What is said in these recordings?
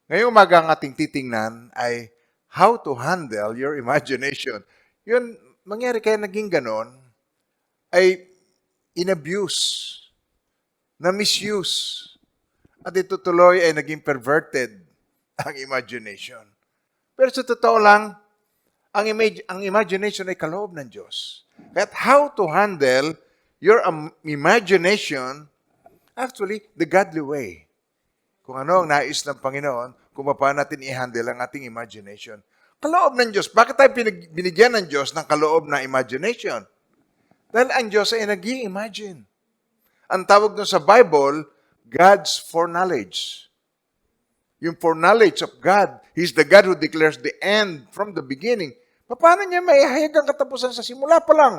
Ngayong umaga ang ating titingnan ay how to handle your imagination. Yun, mangyari kaya naging ganon, ay inabuse, na misuse, at ito tuloy ay naging perverted ang imagination. Pero sa totoo lang, ang imagination ay kaloob ng Diyos. At how to handle your imagination, actually, the godly way. Kung ano ang nais ng Panginoon, kung paano natin i-handle ang ating imagination. Kaloob ng Diyos. Bakit tayo binigyan ng Diyos ng kaloob na imagination? Dahil ang Diyos ay nag-i-imagine. Ang tawag doon sa Bible, God's foreknowledge. Yung foreknowledge of God, He's the God who declares the end from the beginning. Paano niya maihayag ang katapusan sa simula pa lang?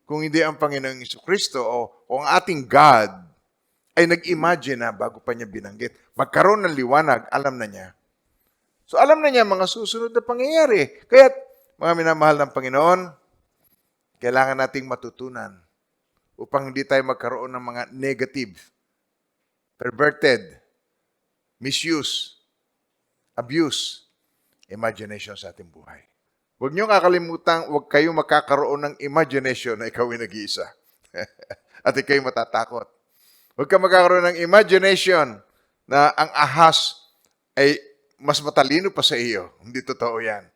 Kung hindi ang Panginoong Kristo o ang ating God ay nag-imagine na bago pa niya binanggit. Magkaroon ng liwanag, alam na niya. So alam na niya mga susunod na pangyayari. Kaya mga minamahal ng Panginoon, kailangan nating matutunan upang hindi tayo magkaroon ng mga negative, perverted, misuse, abuse, imagination sa ating buhay. Huwag niyo kakalimutan, huwag kayong makakaroon ng imagination na ikaw ay nag-iisa. At ikaw'y matatakot. Huwag ka magkakaroon ng imagination na ang ahas ay mas matalino pa sa iyo. Hindi totoo yan.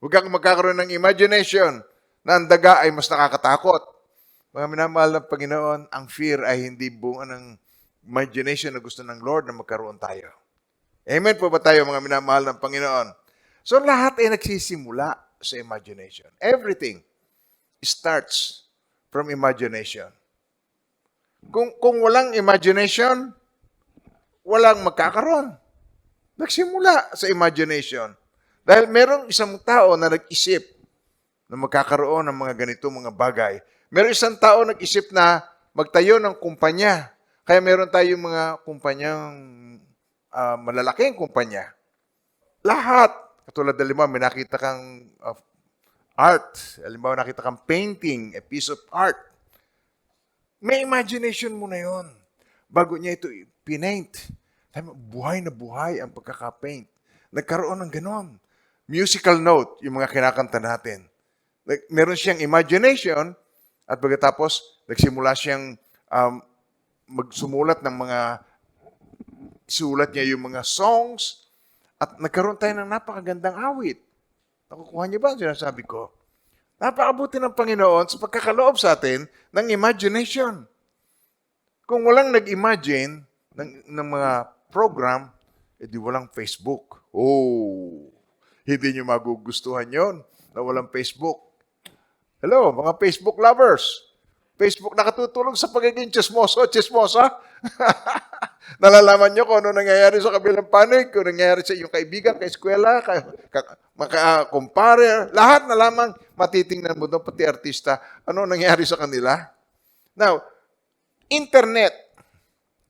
Huwag kang magkakaroon ng imagination na ang daga ay mas nakakatakot. Mga minamahal ng Panginoon, ang fear ay hindi bunga ng imagination na gusto ng Lord na magkaroon tayo. Amen po ba tayo, mga minamahal ng Panginoon? So lahat ay nagsisimula sa imagination. Everything starts from imagination. Kung walang imagination, walang magkakaroon. Nagsimula sa imagination. Dahil merong isang tao na nag-isip na magkakaroon ng mga ganito mga bagay. Merong isang tao nag-isip na magtayo ng kumpanya. Kaya meron tayong mga kumpanyang malalaking kumpanya. Lahat. Katulad ng may nakita kang art. Halimbawa, nakita kang painting, a piece of art. May imagination mo na yon. Bago niya ito pinaint. Buhay na buhay ang pagkakapaint. Nagkaroon ng ganon. Musical note, yung mga kinakanta natin. Meron siyang imagination at pagkatapos, nagsimula siyang magsumulat ng mga sulat niya yung mga songs at nagkaroon tayo ng napakagandang awit. Nakukuha niyo ba ang sinasabi ko? Napakabuti ng Panginoon sa pagkakaloob sa atin ng imagination. Kung walang nag-imagine ng mga program, edi walang Facebook. Oh, hindi niyo magugustuhan yon na walang Facebook. Hello, mga Facebook lovers. Facebook nakatutulong sa pagiging chismosa. Nalalaman nyo kung ano nangyayari sa kabilang panig, kung nangyayari sa iyong kaibigan, kaeskwela, makakumpare, lahat na lamang matitingnan mo doon, pati artista, ano nangyayari sa kanila. Now, internet.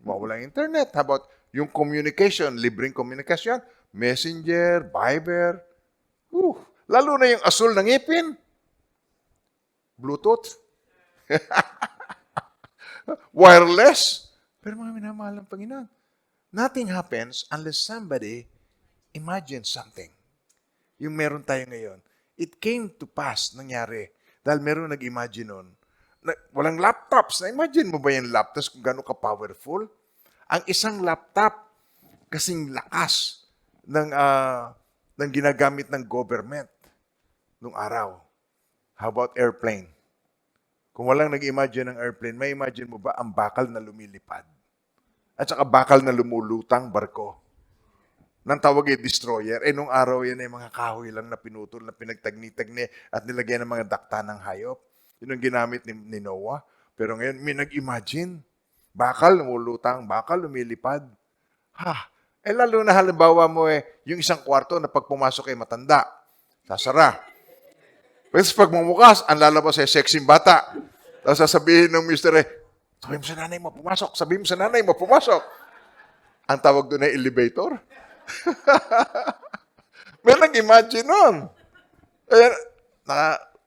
Walang internet. How about yung communication, libreng communication, Messenger, Viber, lalo na yung asul ng ngipin, Bluetooth, wireless. Pero mga minamahal ng Panginoon, nothing happens unless somebody imagines something. Yung meron tayo ngayon. It came to pass, nangyari. Dahil meron nag-imagine nun. Walang laptops. Na-imagine mo ba yung laptops kung gano'n ka-powerful? Ang isang laptop, kasing lakas ng ginagamit ng government nung araw. How about airplane? Kung walang nag-imagine ng airplane, may imagine mo ba ang bakal na lumilipad? At saka bakal na lumulutang barko? Nang tawag ay destroyer. Nung araw yan ay mga kahoy lang na pinutol, na pinagtagni-tagni at nilagyan ng mga dakta ng hayop. Yun ang ginamit ni Noah. Pero ngayon, may nag-imagine. Bakal lumulutang, bakal lumilipad. Lalo na halimbawa mo yung isang kwarto na pag pumasok ay matanda. Sasara. Tapos pag mumukas, ang lalabas ay sexy bata. Tapos sasabihin ng mister sabihin mo sa nanay mo, pumasok. Sabihin mo sa nanay mo, pumasok. Ang tawag doon ay elevator. May nag-imagine nun.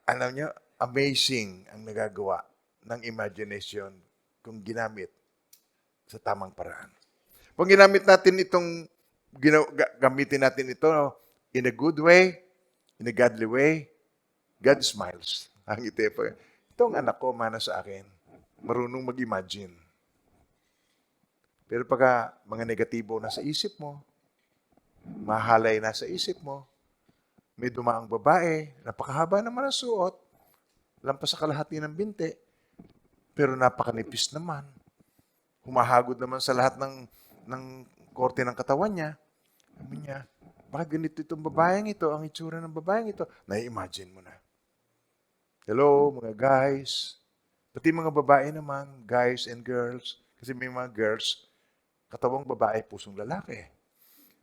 Alam nyo, amazing ang nagagawa ng imagination kung ginamit sa tamang paraan. Kung ginamit natin itong gamitin natin ito in a good way, in a godly way, God smiles. Ang ngiti po. Itong anak ko, mana sa akin, marunong mag-imagine. Pero pagka mga negatibo nasa isip mo, mahalay nasa isip mo, may dumaang babae, napakahaba naman ang suot, lampas sa kalahati ng binti, pero napakanipis naman. Humahagod naman sa lahat ng korte ng katawan niya. Sabi niya, bakit ganito itong babaeng ito, ang itsura ng babaeng ito? Na-imagine mo na. Hello, mga guys. Pati mga babae naman, guys and girls. Kasi may mga girls, katawang babae, pusong lalaki.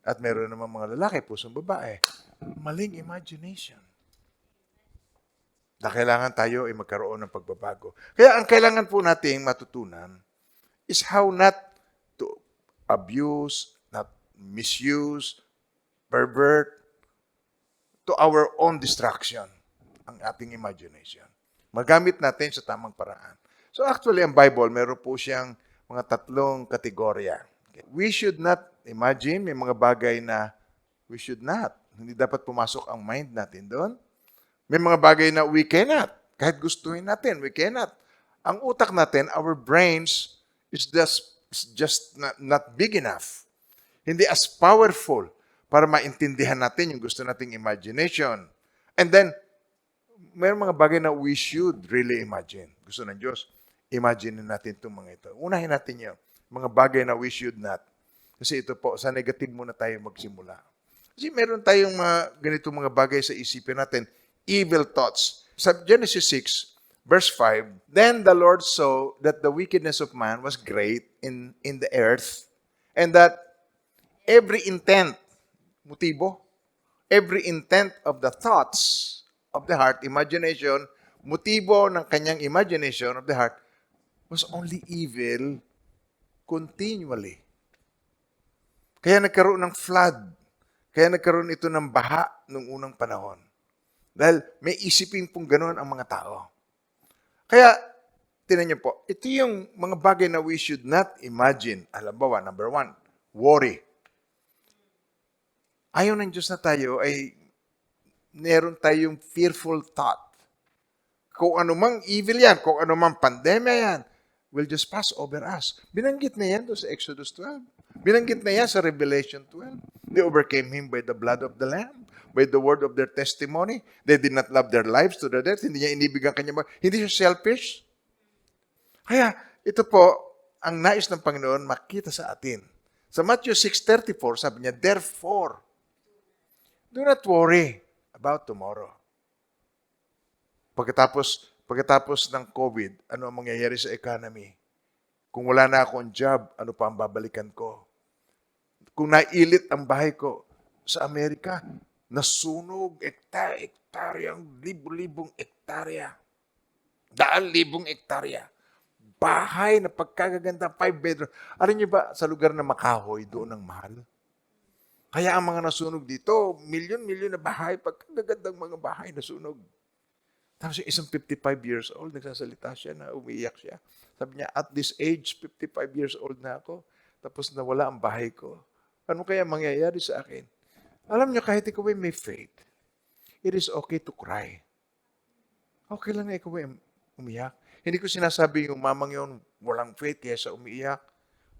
At meron naman mga lalaki, pusong babae. Maling imagination. Na kailangan tayo ay magkaroon ng pagbabago. Kaya ang kailangan po nating matutunan is how not to abuse, not misuse, pervert, to our own destruction ang ating imagination. Magamit natin sa tamang paraan. So actually, ang Bible, meron po siyang mga tatlong kategorya. Okay. We should not imagine, may mga bagay na we should not. Hindi dapat pumasok ang mind natin doon. May mga bagay na we cannot. Kahit gustuhin natin, we cannot. Ang utak natin, our brains, is just not big enough. Hindi as powerful para maintindihan natin yung gusto nating imagination. And then, may mga bagay na we should really imagine. Gusto ng Diyos, imagine natin itong mga ito. Unahin natin yun. Mga bagay na we should not. Kasi ito po, sa negative muna tayo magsimula. Kasi meron tayong mga ganitong mga bagay sa isipin natin, evil thoughts. Sa Genesis 6, verse 5, Then the Lord saw that the wickedness of man was great in the earth, and that every intent, motibo, every intent of the thoughts of the heart, imagination, motibo ng kanyang imagination of the heart, was only evil continually. Kaya nagkaroon ng flood. Kaya nagkaroon ito ng baha nung unang panahon. Dahil may isipin pong ganoon ang mga tao. Kaya, tinan niyo po, ito yung mga bagay na we should not imagine. Halimbawa, number 1, worry. Ayaw ng Diyos na tayo ay meron tayong fearful thought. Kung anumang evil yan, kung anumang pandemya yan, will just pass over us. Binanggit na yan doon sa Exodus 12. Binanggit na yan sa Revelation 12. They overcame him by the blood of the Lamb, by the word of their testimony. They did not love their lives to the death. Hindi niya inibig ang kanyang mga. Hindi siya selfish. Kaya, ito po, ang nais ng Panginoon makita sa atin. Sa Matthew 6:34, sabi niya, Therefore, do not worry about tomorrow. Pagkatapos ng COVID, ano ang mangyayari sa economy? Kung wala na akong job, ano pa ang babalikan ko? Kung nailit ang bahay ko sa Amerika, nasunog, ektaryang, libo-libong ektarya. Daan-libong ektarya. Bahay na pagkagaganda, 5 bedroom. Alam niyo ba, sa lugar na makahoy, doon ang mahal? Kaya ang mga nasunog dito, milyon-milyon na bahay, pagkagandang mga bahay nasunog. Tapos yung isang 55 years old, nagsasalita siya na umiiyak siya. Sabi niya, at this age, 55 years old na ako, tapos nawala ang bahay ko. Ano kaya mangyayari sa akin? Alam niyo, kahit ikaw ay may faith, it is okay to cry. Okay lang na ikaw ay umiyak. Hindi ko sinasabi yung mamang yun, walang faith, kaya sa umiiyak.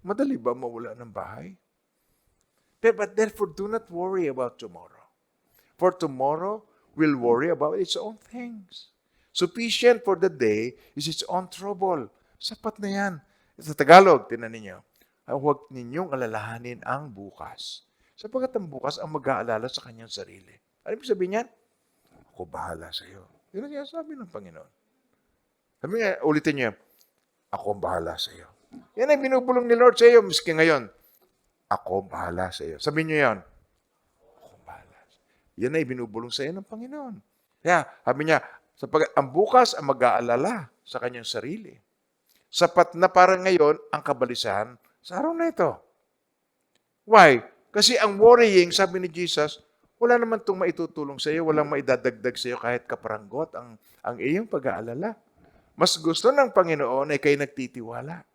Madali ba mawala ng bahay? But therefore, do not worry about tomorrow. For tomorrow will worry about its own things. Sufficient for the day is its own trouble. Sapat na yan. Sa Tagalog, tinan ninyo, huwag ninyong alalahanin ang bukas. Sapagkat ang bukas ang mag-aalala sa kanyang sarili. Ano ibig sabihin yan? Ako bahala sa iyo. Yun ang sabi ng Panginoon. Sabi nga, ulitin niyo, ako bahala sa iyo. Yan ay binubulong ni Lord sa iyo, miski ngayon. Ako bahala sa iyo. Sabihin niyo yan. Ako bahala. Yan ay binubulong sa iyo ng Panginoon. Kaya, sabi niya, sapagkat ang bukas ang mag-aalala sa kanyang sarili. Sapat na para ngayon ang kabalisahan sa araw na ito. Why? Kasi ang worrying, sabi ni Jesus, wala naman itong maitutulong sa iyo, walang maidadagdag sa iyo kahit kaparanggot ang iyong pag-aalala. Mas gusto ng Panginoon ay kayo nagtitiwala.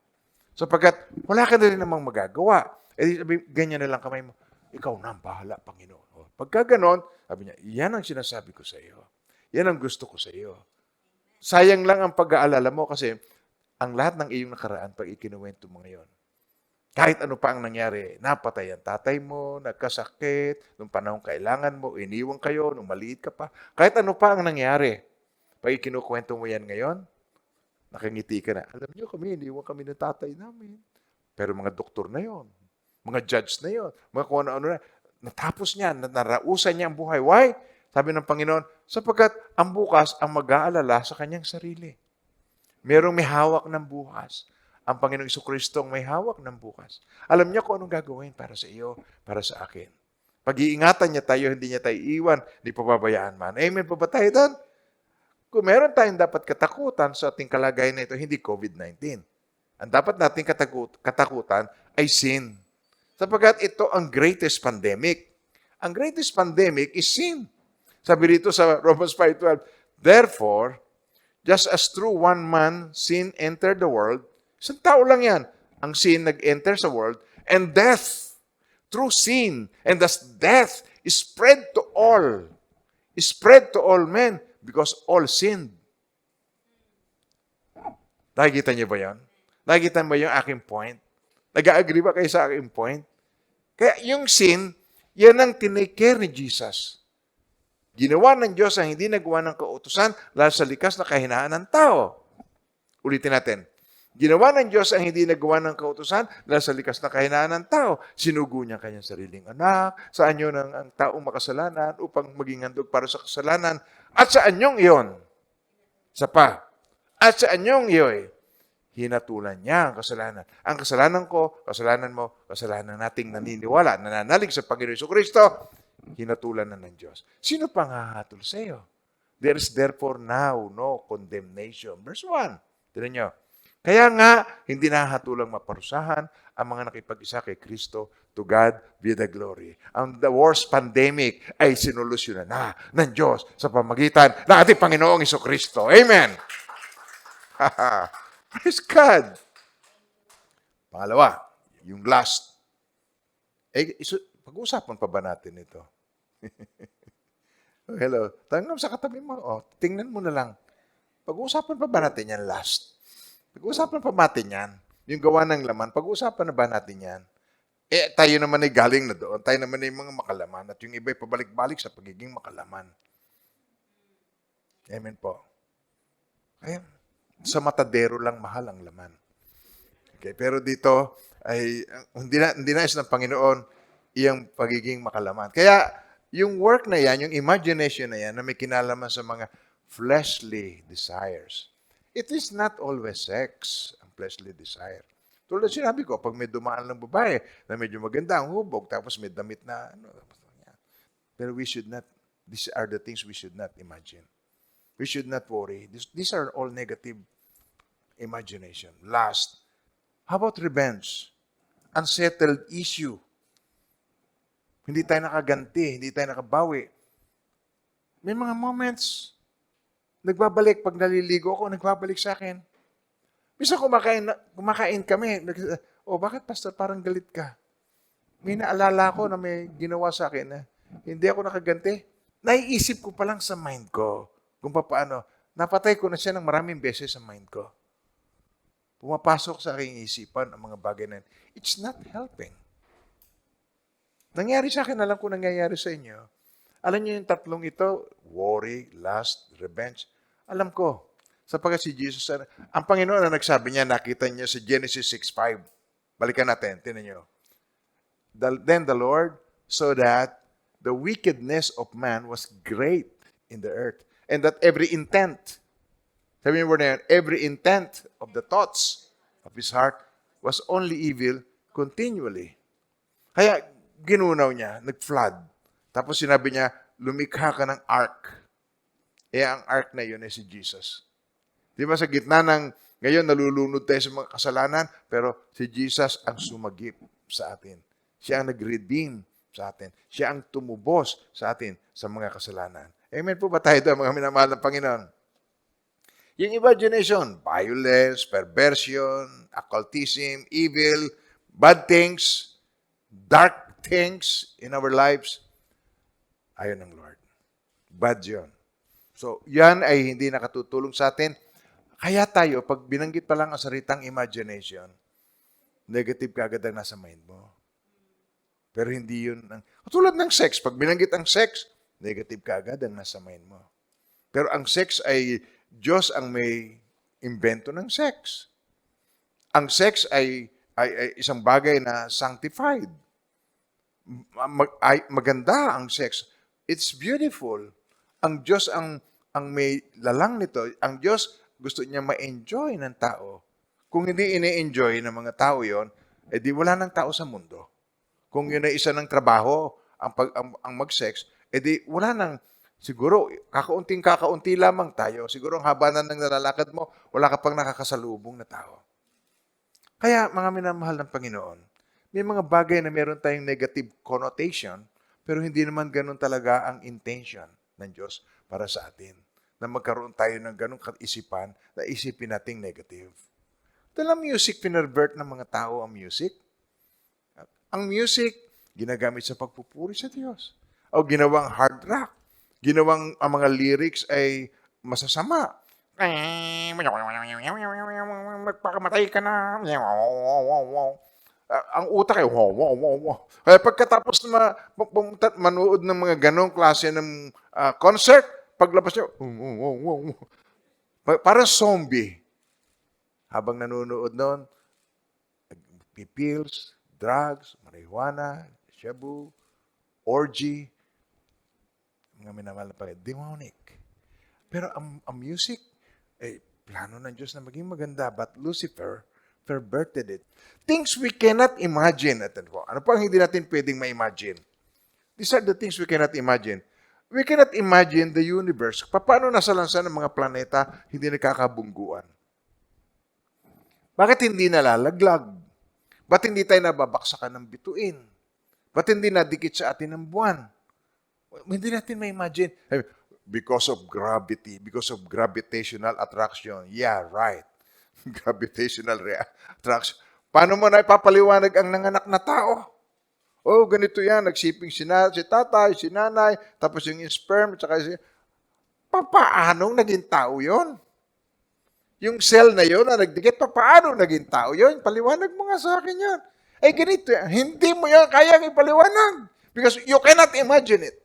Sapagkat wala ka na rin namang magagawa. Eh, ganyan na lang kamay mo. ikaw na ang bahala, Panginoon. O, pagka ganon, sabi niya, yan ang sinasabi ko sa iyo. Yan ang gusto ko sa iyo. Sayang lang ang pag-aalala mo kasi ang lahat ng iyong nakaraan pag ikinuwento mo ngayon. Kahit ano pa ang nangyari, napatay ang tatay mo, nagkasakit, nung panahon kailangan mo, iniwan kayo, nung maliit ka pa. Kahit ano pa ang nangyari, pag ikinukwento mo yan ngayon, nakangiti ka na. Alam niyo kami, iniwan kami ng tatay namin. Pero mga doktor na yon, mga judge na yon, mga kung ano-ano na. Natapos niya, narausan niya ang buhay. Why? Sabi ng Panginoon, sapagkat ang bukas ang mag-aalala sa kanyang sarili. Merong may hawak ng bukas. Ang Panginoong Jesucristo ang may hawak ng bukas. Alam niya kung anong gagawin para sa iyo, para sa akin. Pag-iingatan niya tayo, hindi niya tayo iwan, hindi pababayaan man. Amen po ba tayo doon? Kung meron tayong dapat katakutan sa ating kalagayan na ito, hindi COVID-19. Ang dapat nating katakutan ay sin. Sapagkat ito ang greatest pandemic. Ang greatest pandemic is sin. Sabi rito sa Romans 5:12, therefore, just as through one man sin entered the world, isang tao lang yan, ang sin nag-enter sa world, and death through sin, and thus death is spread to all men, because all sinned. Nakikita niyo ba yan? Nakikita mo yung aking point? Nag-agree ba kayo sa aking point? Kaya yung sin, yan ang tinake ni Jesus. Ginawa ng Diyos ang hindi nagawa ng kautusan lalo sa likas na kahinaan ng tao. Ulitin natin. Ginawa ng Diyos ang hindi nagawa ng kautusan dahil sa likas na kahinaan ng tao. Sinugo niya kanyang sariling anak, sa anyo ng ang taong makasalanan upang maging handog para sa kasalanan. At sa anyong iyon, sa pa, at sa anyong iyo'y hinatulan niya ang kasalanan. Ang kasalanan ko, kasalanan mo, kasalanan nating naniniwala, nananalig sa Panginoon Jesucristo, hinatulan na ng Diyos. Sino pang hahatol sa iyo? There is therefore now no condemnation. Verse 1. Tignan niyo. Kaya nga, hindi nahatulang maparusahan ang mga nakipag-isa kay Kristo. To God be the glory. Ang the worst pandemic ay sinolusyonan na ng Diyos sa pamagitan ng ating Panginoong Jesucristo. Amen! Praise God! Pangalawa, yung last. Pag-uusapan pa ba natin ito? Oh, hello. Tanggap sa katabi mo. Oh, tingnan mo na lang. Pag-uusapan pa ba natin yan last? Pag-uusapan pa natin yan. Yung gawa ng laman, pag-uusapan na ba natin yan? Tayo naman ay galing na doon. Tayo naman ay mga makalaman. At yung iba ay pabalik-balik sa pagiging makalaman. Amen po. Kaya, sa matadero lang mahal ang laman. Okay, pero dito, ay hindi nais ng Panginoon iyang pagiging makalaman. Kaya, yung work na yan, yung imagination na yan, na may kinalaman sa mga fleshly desires. It is not always sex, ang fleshly desire. Tulad sinabi ko, pag may dumaan ng babae na medyo maganda ang hubog, tapos may damit na, pero we should not, these are the things we should not imagine. We should not worry. These are all negative imagination. Last, how about revenge? Unsettled issue. Hindi tayo nakaganti, hindi tayo nakabawi. May mga moments, nagbabalik, pag naliligo ako, nagbabalik sa akin. Minsan kumakain kami, bakit pastor parang galit ka? May naalala ko na may ginawa sa akin na hindi ako nakaganti. Naiisip ko pa lang sa mind ko kung paano. Napatay ko na siya ng maraming beses sa mind ko. Pumapasok sa aking isipan ang mga bagay na yun. It's not helping. Nangyari sa akin, alam ko nangyayari sa inyo. Alam niyo yung tatlong ito, worry, lust, revenge. Alam ko, sapagkat si Jesus, ang Panginoon na nagsabi niya, nakita niya sa Genesis 6:5. Balikan natin, tinan niyo. Then the Lord saw that the wickedness of man was great in the earth, and that every intent, sabi niyo na yan, every intent of the thoughts of his heart was only evil continually. Kaya, ginunaw niya, nag-flood. Tapos sinabi niya, lumikha ka ng ark. Ang ark na yun ay si Jesus. Di ba sa gitna ng, ngayon nalulunod tayo sa mga kasalanan, pero si Jesus ang sumagip sa atin. Siya ang nag-redeem sa atin. Siya ang tumubos sa atin sa mga kasalanan. Amen po ba tayo doon, mga minamahal ng Panginoon? Yung imagination, violence, perversion, occultism, evil, bad things, dark things in our lives, ayaw ng Lord. Bad yun. So, yan ay hindi nakatutulong sa atin. Kaya tayo, pag binanggit pa lang ang salitang imagination, negative ka agad ang nasa mind mo. Pero hindi yun. Tulad ng sex, pag binanggit ang sex, negative ka agad ang nasa mind mo. Pero ang sex ay, Diyos ang may imbento ng sex. Ang sex ay isang bagay na sanctified. Maganda ang sex. It's beautiful. Ang Diyos ang may lalang nito. Ang Diyos gusto niya ma-enjoy ng tao. Kung hindi ini-enjoy ng mga tao yon, edi wala ng tao sa mundo. Kung yun ay isa ng trabaho, ang mag-sex, edi wala nang, siguro, kakaunti lamang tayo. Siguro ang haba na ng nalalakad mo, wala ka pang nakakasalubong na tao. Kaya, mga minamahal ng Panginoon, may mga bagay na meron tayong negative connotation, pero hindi naman ganun talaga ang intention ng Diyos para sa atin. Na magkaroon tayo ng ganung kaisipan na isipin nating negative. Dahil music, pinervert ng mga tao ang music. Ang music, ginagamit sa pagpupuri sa Diyos. O ginawang hard rock. Ginawang ang mga lyrics ay masasama. Magpakamatay ka na. Ang utak ay Kaya pagkatapos na manood ng mga ganong klase ng concert, paglabas niya, parang zombie. Habang nanonood noon, pills, drugs, marijuana, shabu, orgy, mga minamahal na pala, demonic. Pero ang music, plano ng Diyos na maging maganda, but Lucifer perverted it. Things we cannot imagine. Ano pa ang hindi natin pwedeng ma-imagine? These are the things we cannot imagine. We cannot imagine the universe. Paano nasa lansan ng mga planeta hindi nakakabungguan? Bakit hindi nalalaglag? Ba't hindi tayo nababaksakan ng bituin? Ba't hindi nadikit sa atin ng buwan? Hindi natin ma-imagine. Because of gravity, because of gravitational attraction. Yeah, right. Gravitational attraction. Paano mo na ipapaliwanag ang nanganak na tao? Oh, ganito yan. Nagsiping si tatay, si nanay, tapos yung sperm, tsaka papaanong naging tao yon? Yung cell na yon na nagdikit, paano naging tao yon? Paliwanag mo nga sa akin yon. Ganito yan. Hindi mo yan kayang ipaliwanag. Because you cannot imagine it.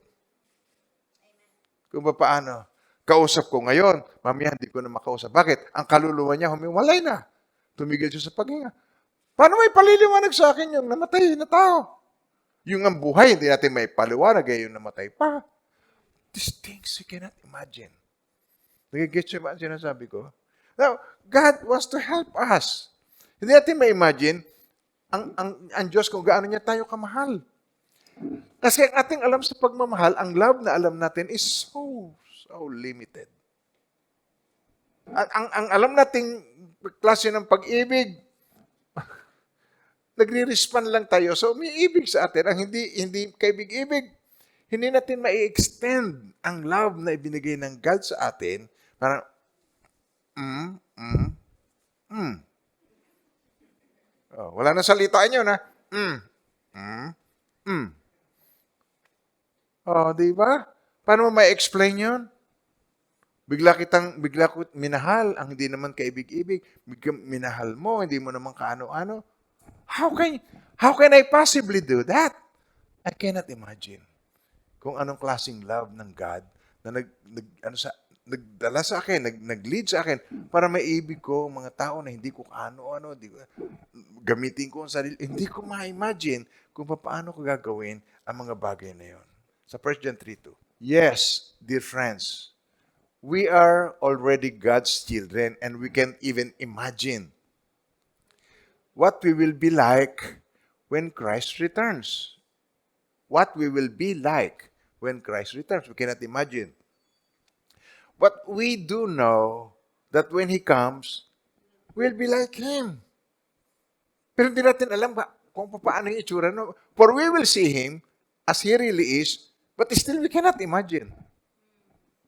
Kung paano. Kausap ko ngayon, mamaya hindi ko na makausap. Bakit? Ang kaluluwa niya humiwalay na. Tumigil siya sa paghinga. Paano may paliliwanag sa akin yung namatay na tao? Yung ang buhay, hindi natin may paliwanag, yung namatay pa. These things you cannot imagine. Nagigets siya ba ang sinasabi ko? Now, God wants to help us. Hindi natin ma-imagine ang Diyos kung gaano niya tayo kamahal. Kasi ang ating alam sa pagmamahal, ang love na alam natin is so limited. Ang alam nating klase ng pag-ibig, nagre-respond lang tayo. So, may ibig sa atin. Ang hindi kaibig-ibig, hindi natin ma-extend ang love na ibinigay ng God sa atin. Parang, Oh, wala na salitaan yun, ha? Oh, di ba? Paano mo ma-explain yun? Bigla ko minahal, ang hindi naman kaibig-ibig. Minahal mo, hindi mo naman kaano-ano. How can I possibly do that? I cannot imagine kung anong klaseng love ng God na nagdala sa akin, nag-lead sa akin para maibig ko mga tao na hindi ko kaano-ano, gamitin ko ang sarili. Hindi ko ma-imagine kung paano ko gagawin ang mga bagay na yon. Sa 1 John 3:2. Yes, dear friends, we are already God's children and we can't even imagine what we will be like when Christ returns. What we will be like when Christ returns. We cannot imagine. But we do know that when He comes, we'll be like Him. Pero hindi natin alam kung paano yung itsura. No? For we will see Him as He really is, but still we cannot imagine.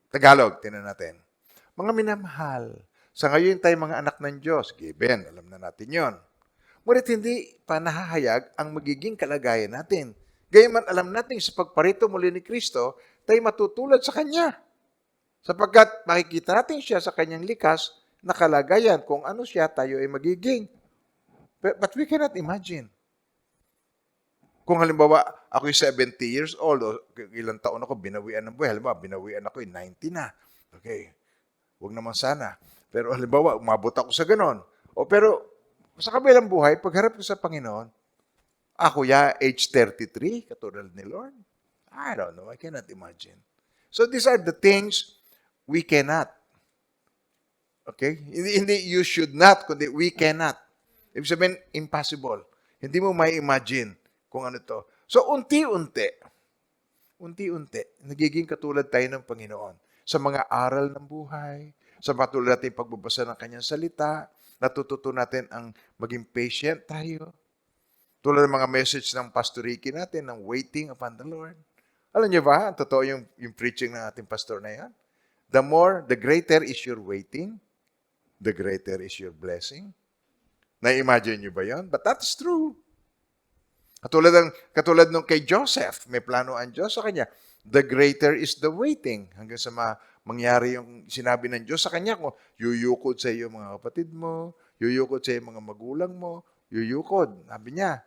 Tagalog, tinan natin. Mga minamahal, sa ngayon tayo mga anak ng Diyos, given, alam na natin yon. Ngunit hindi pa nahahayag ang magiging kalagayan natin. Gayunman alam natin sa pagparito muli ni Kristo, tayo matutulad sa Kanya. Sapagkat makikita natin siya sa Kanyang likas na kalagayan kung ano siya, tayo ay magiging. But we cannot imagine. Kung halimbawa, ako'y 70 years old, o ilang taon ako, binawian ng buhay. Halimbawa, binawian ako'y 90 na. Okay, huwag naman sana. Pero halimbawa, umabot ako sa ganon. Pero sa kabilang buhay, pagharap ko sa Panginoon, ako age 33, katulad ni Lord. I don't know, I cannot imagine. So these are the things we cannot. Okay? Hindi you should not, kundi we cannot. Ibig sabihin, impossible. Hindi mo may imagine kung ano to. So unti-unti, nagiging katulad tayo ng Panginoon sa mga aral ng buhay, sa patuloy natin pagbabasa ng Kanyang salita, natututo natin ang maging patient tayo. Tulad ng mga message ng Pastor Ricky natin, ng waiting upon the Lord. Alam niyo ba, totoo yung preaching ng ating pastor na yan? The greater is your waiting, the greater is your blessing. Na-imagine niyo ba yan? But that's true. Katulad nung kay Joseph, may plano ang Diyos sa kanya. The greater is the waiting. Hanggang sa mangyari yung sinabi ng Diyos sa kanya, kung yuyukod sa iyo mga kapatid mo, yuyukod sa iyo mga magulang mo, yuyukod. Sabi niya,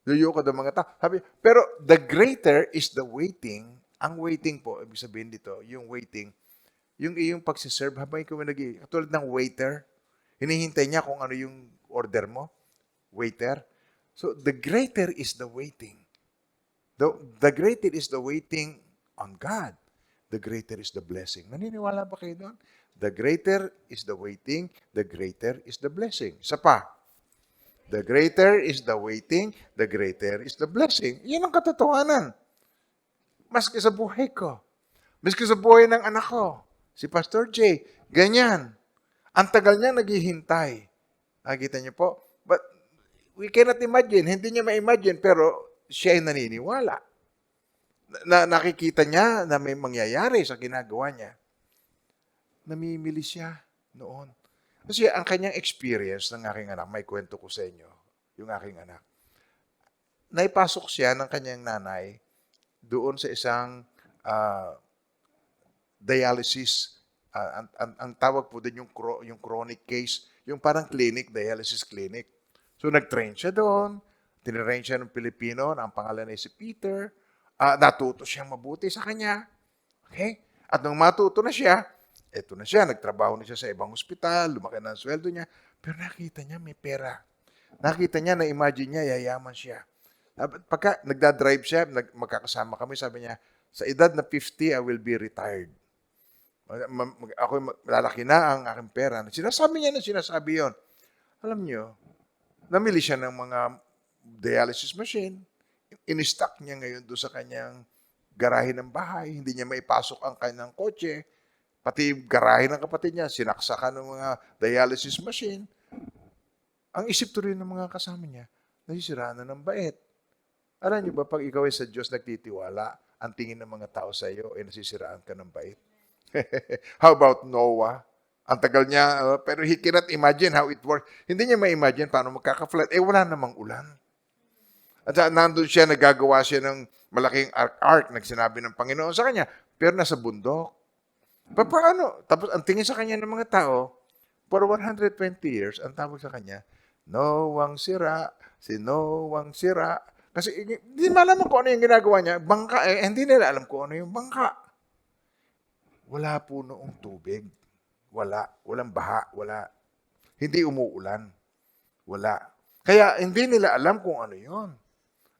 yuyukod ang mga tao. Pero the greater is the waiting. Ang waiting po, ibig sabihin dito, yung waiting, yung iyong pagsiserve habang ikaw katulad ng waiter, hinihintay niya kung ano yung order mo. Waiter. So, the greater is the waiting. The greater is the waiting on God. The greater is the blessing. Naniniwala ba kayo doon? The greater is the waiting. The greater is the blessing. Isa pa. The greater is the waiting. The greater is the blessing. Yan ang katotohanan. Maski sa buhay ko. Maski sa buhay ng anak ko. Si Pastor J. Ganyan. Ang tagal niya naghihintay. Nakikita niyo po? But we cannot imagine. Hindi niya ma-imagine, pero siya ay naniniwala. Nakikita niya na may mangyayari sa ginagawa niya. Namimili siya noon. Kasi ang kanyang experience ng aking anak, may kwento ko sa inyo, yung aking anak. Naipasok siya ng kanyang nanay doon sa isang dialysis. Ang tawag po din yung chronic case, yung parang clinic, dialysis clinic. So nag-train siya doon, tinrain siya ng Pilipino, na ang pangalan ay si Peter, natuto siyang mabuti sa kanya. Okay? At nung matuto na siya, eto na siya, nagtrabaho na siya sa ibang ospital, lumaki na ang sweldo niya, pero nakita niya may pera. Nakita niya, na-imagine niya, yayaman siya. Pagka nagdadrive siya, magkakasama kami, sabi niya, sa edad na 50, I will be retired. Ako, lalaki na ang aking pera. Sinasabi niya na sinasabi yon. Alam niyo, namili siya ng mga dialysis machine. In-stock niya ngayon doon sa kanyang garahe ng bahay. Hindi niya maipasok ang kanyang kotse. Pati garahe ng kapatid niya, sinaksakan ng mga dialysis machine. Ang isip tuloy ng mga kasama niya, nasisiraan na ng bait. Alam niyo ba, pag ikaw ay sa Diyos nagtitiwala, ang tingin ng mga tao sa iyo ay nasisiraan ka ng bait? How about Noah? Ang tagal niya, pero he cannot imagine how it works. Hindi niya ma-imagine paano magkaka-flood. Wala namang ulan. At nandun siya, nagagawa siya ng malaking ark na sinabi ng Panginoon sa kanya, pero nasa bundok. Paano? Tapos ang tingin sa kanya ng mga tao, for 120 years, ang tawag sa kanya, Noang sira, si Noang sira. Kasi hindi malaman kung ano yung ginagawa niya. Bangka, hindi nila alam kung ano yung bangka. Wala po noong tubig. Walang baha, wala. Hindi umuulan. Wala. Kaya hindi nila alam kung ano yon.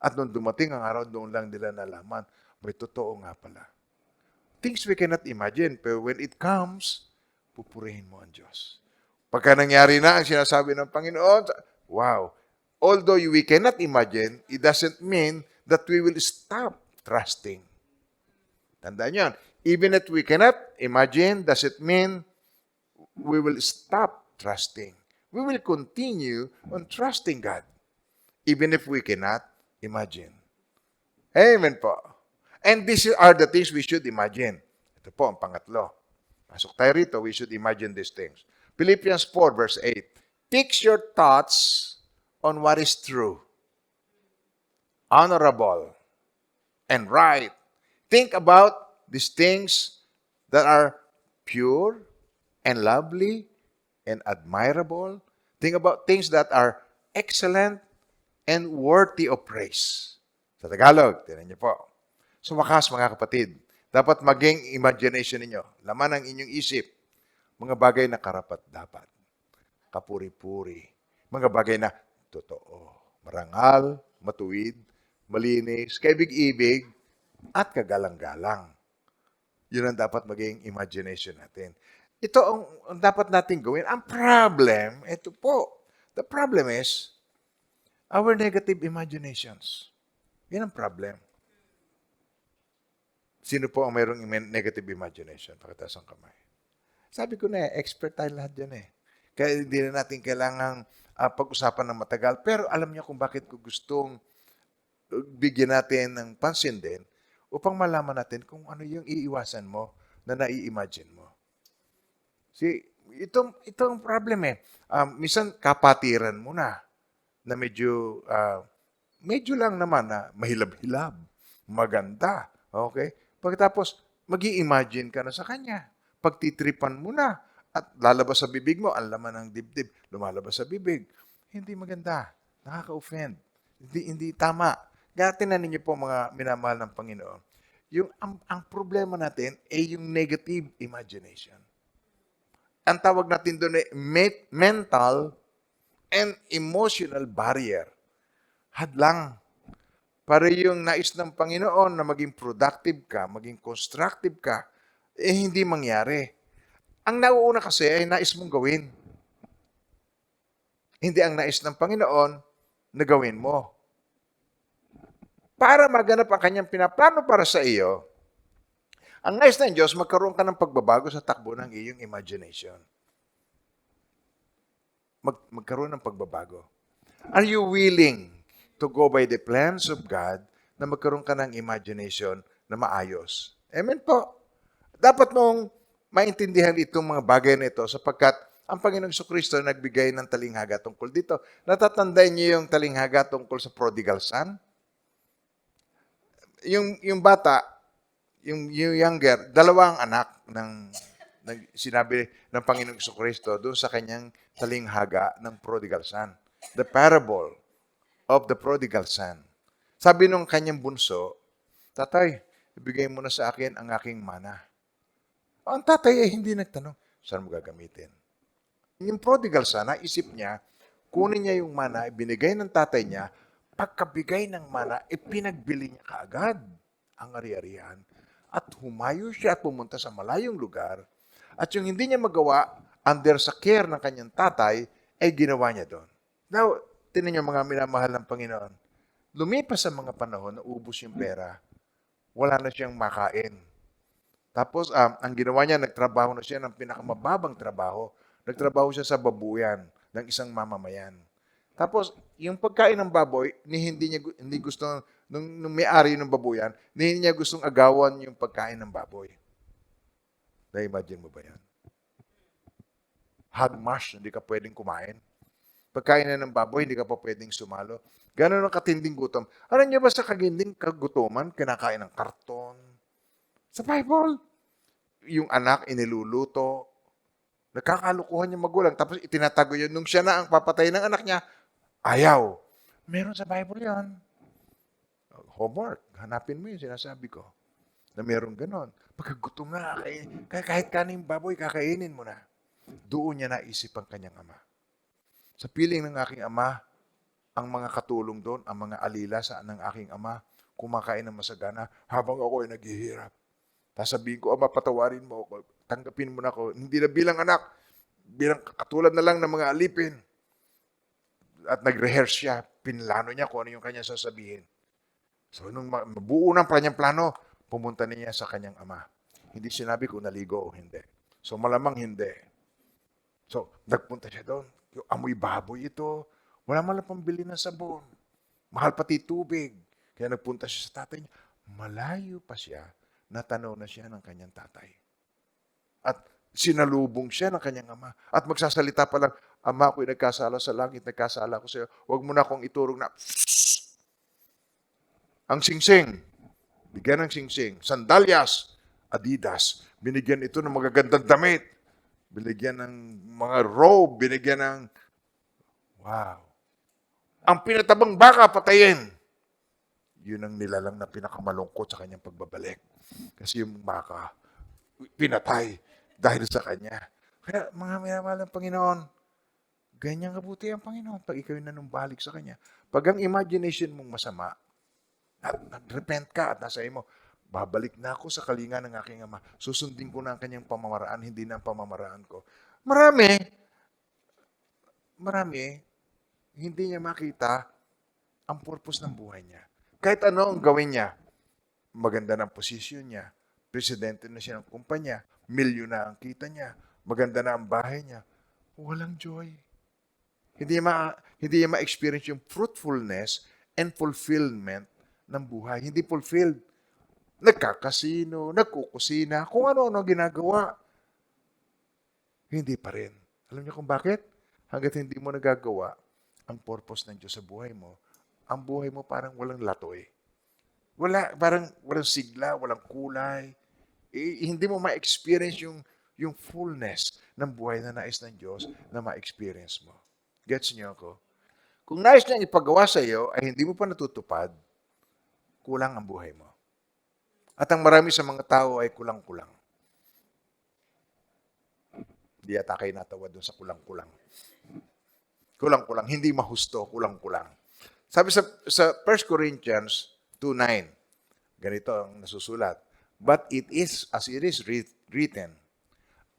At nung dumating ang araw, doon lang nila nalaman, may totoo nga pala. Things we cannot imagine, pero when it comes, pupurihin mo ang Diyos. Pagka nangyari na ang sinasabi ng Panginoon, wow. Although we cannot imagine, it doesn't mean that we will stop trusting. Tandaan yan. Even if we cannot imagine, does it mean we will stop trusting? We will continue on trusting God, even if we cannot imagine. Amen po. And these are the things we should imagine. Ito po ang pangatlo. Pasok tayo rito, we should imagine these things. Philippians 4 verse 8. Fix your thoughts on what is true, honorable, and right. Think about these things that are pure and lovely and admirable. Think about things that are excellent and worthy of praise. Sa Tagalog, tinan niyo po. Sa wakas, mga kapatid, dapat maging imagination ninyo, laman ng inyong isip, mga bagay na karapat-dapat, kapuri-puri, mga bagay na totoo, marangal, matuwid, malinis, kaibig-ibig, at kagalang-galang. Yun ang dapat maging imagination natin. Ito ang dapat natin gawin. Ang problem, ito po. The problem is, our negative imaginations. Yan ang problem. Sino po ang mayroong negative imagination? Pakitaas ang kamay. Sabi ko na expert tayo lahat dyan Kaya hindi na natin kailangang pag-usapan ng matagal. Pero alam niyo kung bakit ko gustong bigyan natin ng pansin din upang malaman natin kung ano yung iiwasan mo na nai-imagine mo. See, itong problem minsan kapatiran mo na medyo lang naman na mahilab-hilab, maganda. Okay? Pagkatapos, mag-i-imagine ka na sa kanya. Pagtitripan mo na at lalabas sa bibig mo, ang laman ng dibdib, lumalabas sa bibig. Hindi maganda. Nakaka-offend. Hindi tama. Kaya tinanin niyo po mga minamahal ng Panginoon. Ang problema natin ay yung negative imagination. Ang tawag natin doon ay mental and emotional barrier. Hadlang. Para yung nais ng Panginoon na maging productive ka, maging constructive ka, hindi mangyari. Ang nauuna kasi ay nais mong gawin. Hindi ang nais ng Panginoon na gawin mo. Para maganap ang kanyang pinaplano para sa iyo, ang nais ng Diyos, magkaroon ka ng pagbabago sa takbo ng iyong imagination. Magkaroon ng pagbabago. Are you willing to go by the plans of God na magkaroon ka ng imagination na maayos? Amen po. Dapat mong maintindihan itong mga bagay na ito sapagkat ang Panginoong Jesucristo nagbigay ng talinghaga tungkol dito. Natatandaan niyo yung talinghaga tungkol sa prodigal son? Yung bata, yung younger, dalawang anak ng sinabi ng Panginoong Jesucristo doon sa kanyang talinghaga ng prodigal son. The parable of the prodigal son. Sabi nung kanyang bunso, Tatay, ibigay mo na sa akin ang aking mana. Ang tatay ay hindi nagtanong, saan mo gagamitin? Yung prodigal son, naisip niya, kunin niya yung mana, ibinigay ng tatay niya, pagkabigay ng mana, ipinagbili niya kaagad ang ari-arian. At humayo siya at pumunta sa malayong lugar. At yung hindi niya magawa, under sa care ng kanyang tatay, ay ginawa niya doon. Now, tinan niyo mga minamahal ng Panginoon, lumipas sa mga panahon na ubos yung pera, wala na siyang makain. Tapos, ang ginawa niya, nagtrabaho na siya ng pinakamababang trabaho. Nagtrabaho siya sa babuyan ng isang mamamayan. Tapos, yung pagkain ng baboy, hindi gusto, nung may-ari ng babuyan, hindi niya gustong agawan yung pagkain ng baboy. Na-imagine mo ba yan? Hagmash, hindi ka pwedeng kumain. Pagkain na ng baboy, hindi ka pa pwedeng sumalo. Ganon ang katinding gutom. Alam niyo ba sa kaginding kagutuman, kinakain ng karton? Sa Bible, yung anak iniluluto, nakakalukuhan yung magulang, tapos itinatago yun. Nung siya na ang papatay ng anak niya, ayaw. Meron sa Bible yan. Homework, hanapin mo yun, sinasabi ko. Na meron ganon. Pagkagutom na, kahit kaning baboy, kakainin mo na. Doon niya naisip ang kanyang ama. Sa piling ng aking ama, ang mga katulong doon, ang mga alila ng aking ama, kumakain ng masagana habang ako ay naghihirap. Sasabihin ko, Ama, patawarin mo ako, tanggapin mo na ako. Hindi na bilang anak, bilang katulad na lang ng mga alipin. At nag-rehearse siya, pinlano niya kung ano yung kanya sasabihin. So, nung mabuo ng kanyang plano, pumunta niya sa kanyang ama. Hindi sinabi kung naligo o hindi. So, malamang hindi. So, nagpunta siya doon. Yung amoy baboy ito. Wala man lang pambili ng sabon. Mahal pati tubig. Kaya nagpunta siya sa tatay niya. Malayo pa siya, natanaw na siya ng kanyang tatay. At sinalubong siya ng kanyang ama. At magsasalita pa lang, Ama, ako'y nagkasala sa langit, nagkasala ko sa iyo. Huwag mo na akong iturong na, ang singsing. bigyan ng singsing, sandalyas, Adidas, binigyan ito ng magagandang damit, binigyan ng mga robe, binigyan ng, wow. Ang pinatabang baka, patayin. Yun ang nilalang na pinakamalungkot sa kanyang pagbabalik. Kasi yung baka, pinatay dahil sa kanya. Kaya mga minamahal ng Panginoon, ganyan kabuti ang Panginoon pag ikaw yung nanumbalik sa Kanya. Pag ang imagination mong masama, at nag-repent ka at nasa mo, babalik na ako sa kalinga ng aking Ama. Susundin ko na ang kanyang pamamaraan, hindi na ang pamamaraan ko. Marami, hindi niya makita ang purpose ng buhay niya. Kahit ano ang gawin niya, maganda ng posisyon niya, presidente na siya ng kumpanya, milyon na ang kita niya, maganda na ang bahay niya, walang joy. Hindi niya ma-experience yung fruitfulness and fulfillment ng buhay. Hindi fulfilled. Nagkakasino, nagkukusina, kung ano-ano ginagawa. Hindi pa rin. Alam niyo kung bakit? Hanggat hindi mo nagagawa ang purpose ng Diyos sa buhay mo, ang buhay mo parang walang latoy. Parang walang sigla, walang kulay. Hindi mo ma-experience yung fullness ng buhay na nais ng Diyos na ma-experience mo. Gets niyo ako? Kung nais niyang ipagawa sa iyo ay hindi mo pa natutupad, kulang ang buhay mo. At ang marami sa mga tao ay kulang-kulang. Hindi yata kayo natawa doon sa kulang-kulang. Kulang-kulang, hindi mahusto, kulang-kulang. Sabi sa 1 Corinthians 2:9, ganito ang nasusulat, but it is as it is written,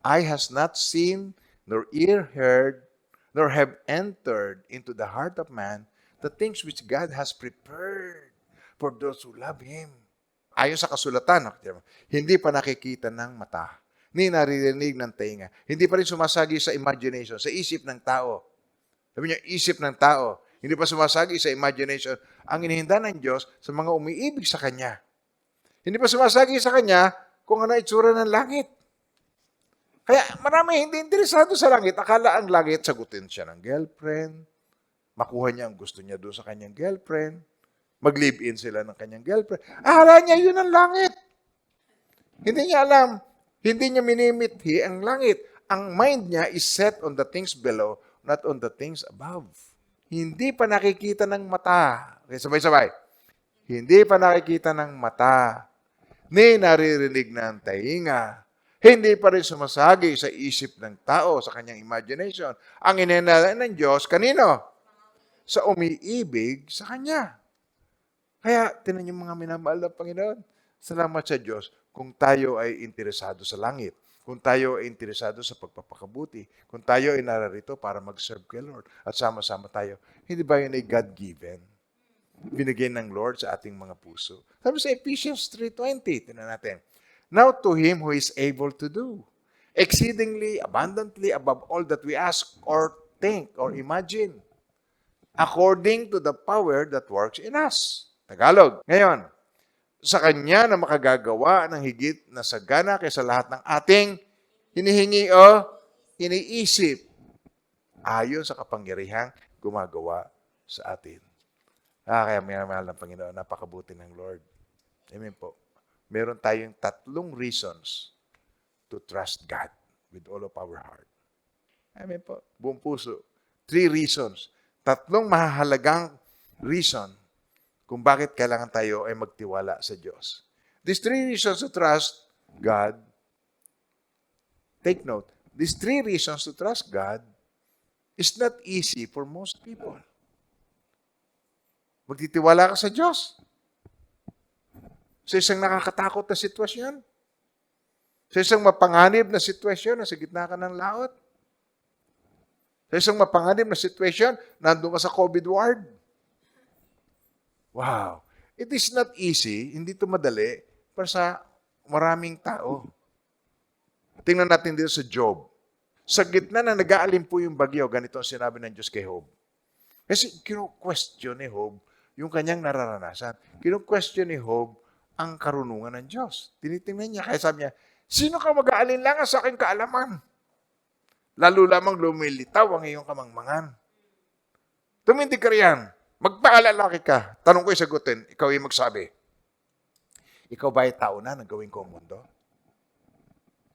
eye has not seen, nor ear heard, nor have entered into the heart of man the things which God has prepared for those who love Him. Ayon sa kasulatan, hindi pa nakikita ng mata, ni naririnig ng tenga, hindi pa rin sumasagi sa imagination, sa isip ng tao. Sabi niya, isip ng tao, hindi pa sumasagi sa imagination ang inihinda ng Diyos sa mga umiibig sa Kanya. Hindi pa sumasagi sa Kanya kung ano itsura ng langit. Kaya marami hindi interesado sa langit. Akala ang langit, sagutin siya ng girlfriend, makuha niya ang gusto niya doon sa kanyang girlfriend, mag-live-in sila ng kanyang girlfriend. Akala niya yun ang langit. Hindi niya alam, hindi niya minimithi ang langit. Ang mind niya is set on the things below, not on the things above. Hindi pa nakikita ng mata. Okay, sabay-sabay. Hindi pa nakikita ng mata, ni naririnig ng tainga. Hindi pa rin sumasagi sa isip ng tao, sa kanyang imagination. Ang ininala ng Diyos, kanino? Sa umiibig sa Kanya. Kaya, tinan yung mga minamahal ng Panginoon. Salamat sa Diyos kung tayo ay interesado sa langit. Kung tayo ay interesado sa pagpapakabuti. Kung tayo ay nararito para mag-serve kay Lord. At sama-sama tayo. Hindi ba yun ay God-given? Binigay ng Lord sa ating mga puso. Sabi sa Ephesians 3:20, tinan natin. Now to Him who is able to do exceedingly abundantly above all that we ask or think or imagine, according to the power that works in us. Tagalog. Ngayon, sa Kanya na makagagawa ng higit na sagana kaysa lahat ng ating hinihingi o iniisip, ayon sa kapangyarihang gumagawa sa atin. Kaya minamahal ng Panginoon, napakabuti ng Lord. Amen po. Meron tayong 3 reasons to trust God with all of our heart. Amen po. Buong puso. 3 reasons. 3 mahalagang reason kung bakit kailangan tayo ay magtiwala sa Diyos. These 3 reasons to trust God, take note, these 3 reasons to trust God is not easy for most people. Magtitiwala ka sa Diyos. Sa isang nakakatakot na sitwasyon. Sa isang mapanganib na sitwasyon na sa gitna ka ng laot. Sa isang mapanganib na sitwasyon, nandun ka sa COVID ward. Wow. It is not easy, hindi ito madali, para sa maraming tao. Tingnan natin dito sa Job. Sa gitna na nag-aalim po yung bagyo, ganito ang sinabi ng Diyos kay Job. Kasi kino-question ni Job yung kanyang nararanasan. Kino-question ni Job ang karunungan ng Diyos. Tinitingnan niya, kaya sabi niya, sino ka mag-aalinlangan sa aking kaalaman? Lalo lamang lumilitaw ang iyong kamangmangan. Tumindig ka riyan. Magpaalalaki ka. Tanong ko sagutin, ikaw ay magsabi. Ikaw ba ay tao na nang gawin ko ang mundo?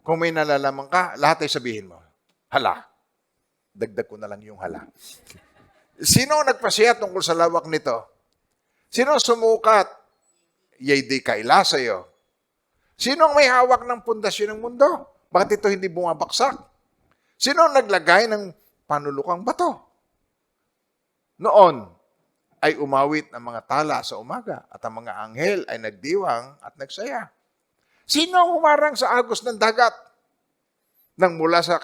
Kung may nalalaman ka, lahat ay sabihin mo, hala. Dagdag ko na lang yung hala. Sino ang nagpasya tungkol sa lawak nito? Sino ang sumukat? Yay di kaila sa'yo. Sino ang may hawak ng pundasyon ng mundo? Bakit ito hindi bumabaksak? Sino ang naglagay ng panulukang bato? Noon ay umawit ang mga tala sa umaga at ang mga anghel ay nagdiwang at nagsaya. Sino ang humarang sa agos ng dagat? Nang mula sa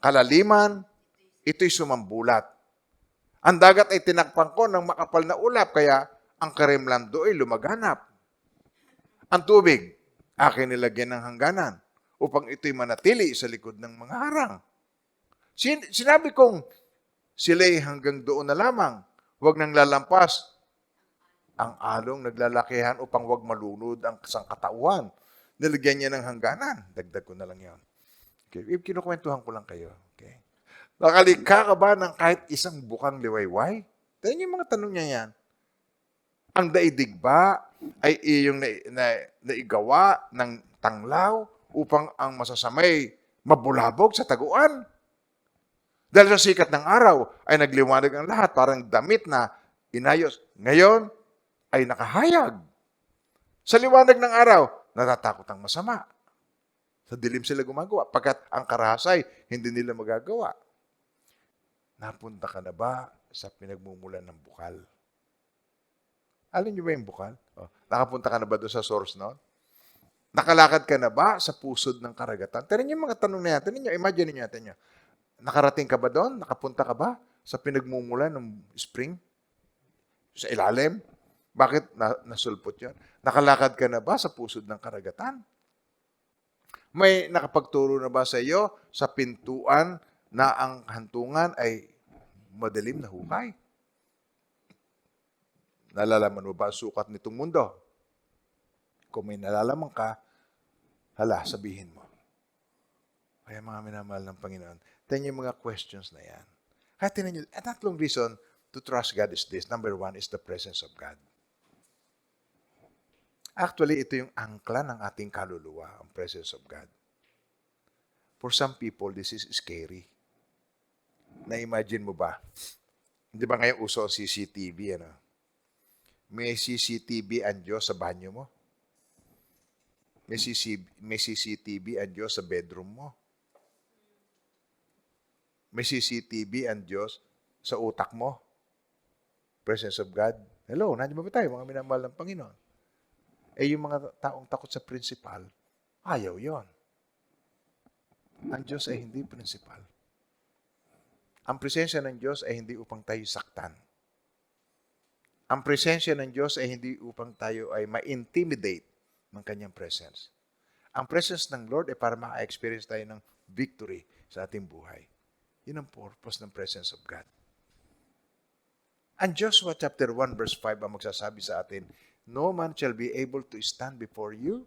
kalaliman, ito'y sumambulat. Ang dagat ay tinakpan ko ng makapal na ulap, kaya ang karimlando ay lumaganap. Ang tubig, akin nilagyan ng hangganan upang ito'y manatili sa likod ng mga harang. Sinabi kong sila'y hanggang doon na lamang, huwag nang lalampas. Ang along naglalakihan upang huwag malunod ang sangkatauhan. Nilagyan niya ng hangganan. Dagdag ko na lang yan. Okay. Kinukwentuhan ko lang kayo. Okay. Nakalikha ka ba ng kahit isang bukang liwayway? Tignan niyo yung mga tanong niya yan. Ang daigdig ba ay iyong naigawa ng tanglaw upang ang masasamay mabulabog sa taguan? Dahil sa sikat ng araw ay nagliwanag ang lahat, parang damit na inayos. Ngayon ay nakahayag. Sa liwanag ng araw, natatakot ang masama. Sa dilim sila gumagawa, pagkat ang karahasay, hindi nila magagawa. Napunta ka na ba sa pinagmumulan ng bukal? Alam niyo ba yung bukal? Nakapunta ka na ba doon sa source noon? Nakalakad ka na ba sa pusod ng karagatan? Tignan niyo yung mga tanong na yan. Tignan niyo, imagine niyo natin niyo. Nakarating ka ba doon? Nakapunta ka ba sa pinagmumulan ng spring? Sa ilalim? Bakit nasulpot yun? Nakalakad ka na ba sa pusod ng karagatan? May nakapagturo na ba sa iyo sa pintuan na ang hantungan ay madilim na hukay? Nalalaman mo ba ang sukat nitong mundo? Kung may nalalaman ka, hala, sabihin mo. Kaya mga minamahal ng Panginoon, tingnan yung mga questions na yan. Kaya tingnan nyo, tatlong reason to trust God is this. Number one is the presence of God. Actually, ito yung angkla ng ating kaluluwa, ang presence of God. For some people, this is scary. Na-imagine mo ba? Di ba ngayon uso ang CCTV, ano? May CCTV ang Diyos sa banyo mo. May CCTV ang Diyos sa bedroom mo. May CCTV ang Diyos sa utak mo. Presence of God. Hello, nandiyan ba tayo, mga minamahal ng Panginoon? Eh, yung mga taong takot sa principal, ayaw yon. Ang Diyos ay hindi principal. Ang presensya ng Diyos ay hindi upang tayo saktan. Ang presensya ng Diyos ay hindi upang tayo ay ma-intimidate ng kanyang presence. Ang presence ng Lord ay para maka-experience tayo ng victory sa ating buhay. Yun ang purpose ng presence of God. Ang Joshua chapter 1 verse 5 ang magsasabi sa atin, no man shall be able to stand before you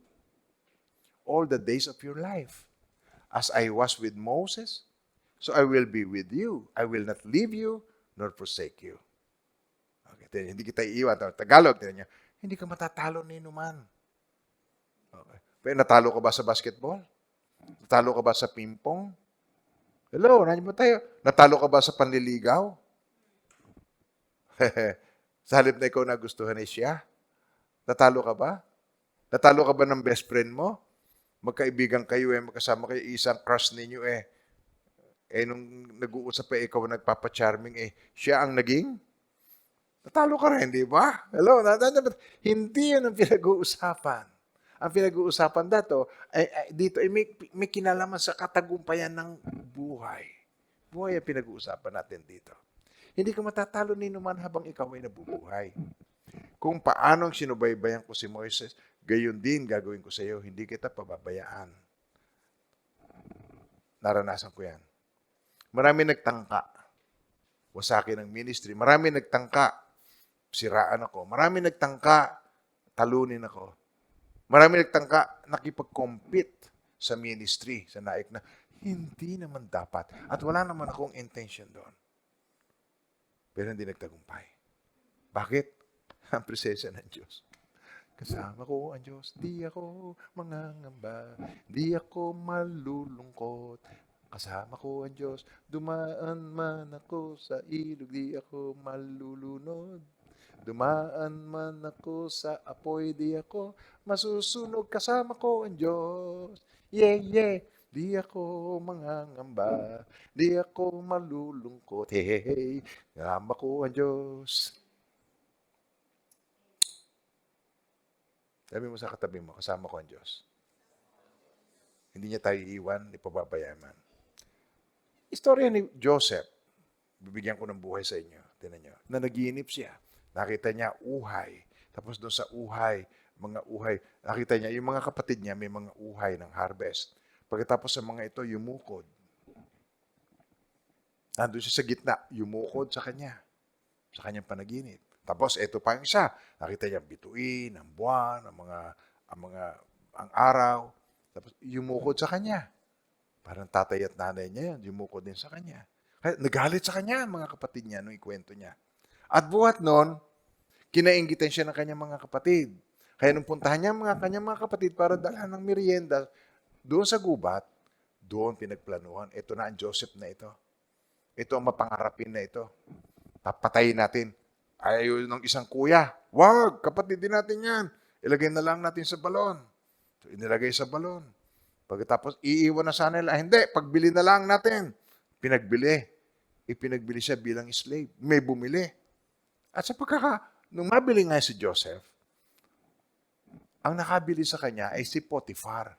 all the days of your life. As I was with Moses, so I will be with you. I will not leave you nor forsake you. Okay, hindi kita iiwan. Tagalog, niya, hindi ka matatalo ni Numan. Okay. Pero natalo ka ba sa basketball? Natalo ka ba sa ping-pong? Hello, nandiyan mo tayo. Natalo ka ba sa panliligaw? Sa halip na ikaw nagustuhan ni siya? Natalo ka ba? Natalo ka ba ng best friend mo? Magkaibigan kayo magkasama kayo, isang crush ninyo nung nag-uusap ikaw nagpapa-charming siya ang naging? Natalo ka rin, di ba? Hello? Hindi yun ang pinag-uusapan. Ang pinag-uusapan dito ay may kinalaman sa katagumpayan ng buhay. Buhay ang pinag-uusapan natin dito. Hindi ka matatalo ni Numan habang ikaw ay nabubuhay. Kung paanong sinubaybayan ko si Moises, gayon din gagawin ko sa iyo, hindi kita pababayaan. Naranasan ko yan. Marami nagtangka. Wasakin ang ministry. Marami nagtangka. Siraan ako. Marami nagtangka. Talunin ako. Marami nagtangka. Nakipag-compete sa ministry, sa naik na hindi naman dapat. At wala naman akong intention doon. Pero hindi nagtagumpay. Bakit? Ang presensya ng Diyos. Kasama ko ang Diyos, di ako mangangamba, di ako malulungkot. Kasama ko ang Diyos, dumaan man ako sa ilog, di ako malulunod. Dumaan man ako sa apoy, di ako masusunog. Kasama ko ang Diyos, yeah, yeah. Di ako mangangamba, di ako malulungkot. Hey, hey, hey. Kasama ko ang Diyos. Sabi mo sa katabi mo, kasama ko ang Diyos. Hindi niya tayo iiwan, ipababayaman. Istorya ni Joseph, bibigyan ko ng buhay sa inyo. Tinan niyo, na naginip siya. Nakita niya uhay. Tapos doon sa uhay, mga uhay, nakita niya, yung mga kapatid niya may mga uhay ng harvest. Pagkatapos sa mga ito, yumukod. Nandun siya sa gitna, yumukod sa kanyang panaginip. Tapos ito pa yung isa, nakita niya bituin, ang buwan, ang araw. Tapos yumukod sa kanya. Parang tatay at nanay niya yan, yumukod din sa kanya. Kaya nagalit sa kanya mga kapatid niya nung ikwento niya. At buhat nun, kinainggitan siya ng kanyang mga kapatid. Kaya nung puntahan niya kanyang mga kapatid para dalhan ng merienda doon sa gubat, doon pinagplanuhan. Ito na ang Joseph na ito. Ito ang mapangarapin na ito. Papatayin natin. Ayaw ng isang kuya. Wag, kapatid din natin yan. Ilagay na lang natin sa balon. So, inilagay sa balon. Pagkatapos, iiwan na sana nila. Hindi, pagbili na lang natin. Pinagbili. Ipinagbili siya bilang slave. May bumili. At sa nung mabili nga si Joseph, ang nakabili sa kanya ay si Potiphar.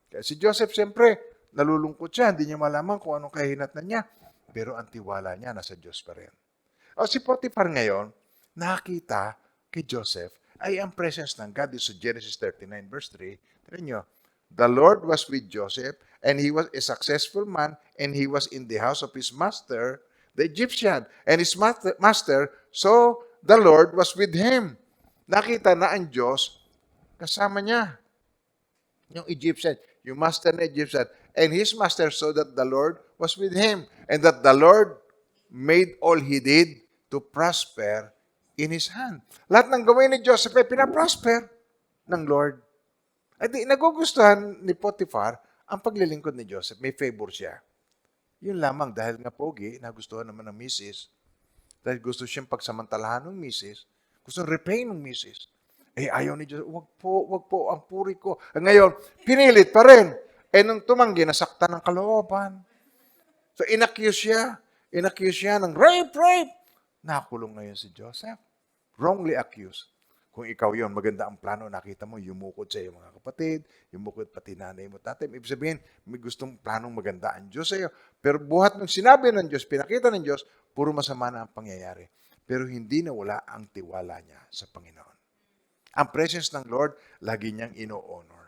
Kaya si Joseph, siyempre, nalulungkot siya. Hindi niya malaman kung anong kahinatnan niya. Pero ang tiwala niya nasa Diyos pa rin. O si Potiphar ngayon, nakita kay Joseph ay ang presence ng God. Sa Genesis 39 verse 3, tignan nyo, the Lord was with Joseph, and he was a successful man, and he was in the house of his master, the Egyptian. And his master saw the Lord was with him. Nakita na ang Diyos kasama niya. Yung Egyptian, yung master na Egyptian. And his master saw that the Lord was with him, and that the Lord made all he did to prosper in his hand. Lahat ng gawin ni Joseph ay pinaprosper ng Lord. At nagugustuhan ni Potiphar ang paglilingkod ni Joseph. May favor siya. Yun lamang, dahil nga pogi, nagustuhan naman ng misis. Dahil gusto siyang pagsamantalahan ng misis, gusto repay ng misis. Eh, ayaw ni Joseph, wag po, ang puri ko. Ngayon, pinilit pa rin. Eh, nung tumanggi, nasaktan ng kalooban. So, inaccuse siya ng rape. Nakulong ngayon si Joseph. Wrongly accused. Kung ikaw yon, maganda ang plano, nakita mo, yumukod sa iyo mga kapatid, yumukod pati nanay mo, tatay. Ibig sabihin, may gustong planong maganda ang Diyos sa iyo. Pero buhat ng sinabi ng Diyos, pinakita ng Diyos, puro masama na ang pangyayari. Pero hindi nawala ang tiwala niya sa Panginoon. Ang presence ng Lord, lagi niyang ino-honor.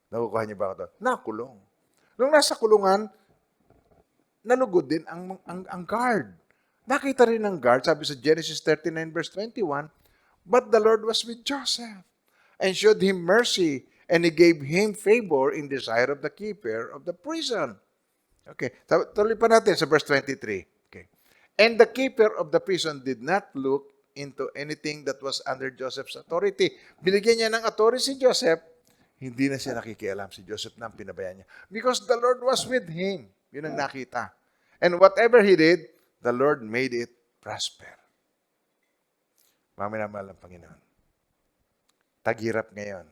Nakukuha niyo ba ito? Nakulong. Nung nasa kulungan, nalugod din ang guard. Nakita rin ng guard, sabi sa Genesis 39 verse 21, but the Lord was with Joseph and showed him mercy, and he gave him favor in the sight of the keeper of the prison. Okay, tuloy pa natin sa verse 23. Okay. And the keeper of the prison did not look into anything that was under Joseph's authority. Binigyan niya ng authority si Joseph, hindi na siya nakikialam si Joseph na pinabayaan niya. Because the Lord was with him. Yun ang nakita. And whatever he did, the Lord made it prosper. Maminamahal ng Panginoon. Taghirap ngayon.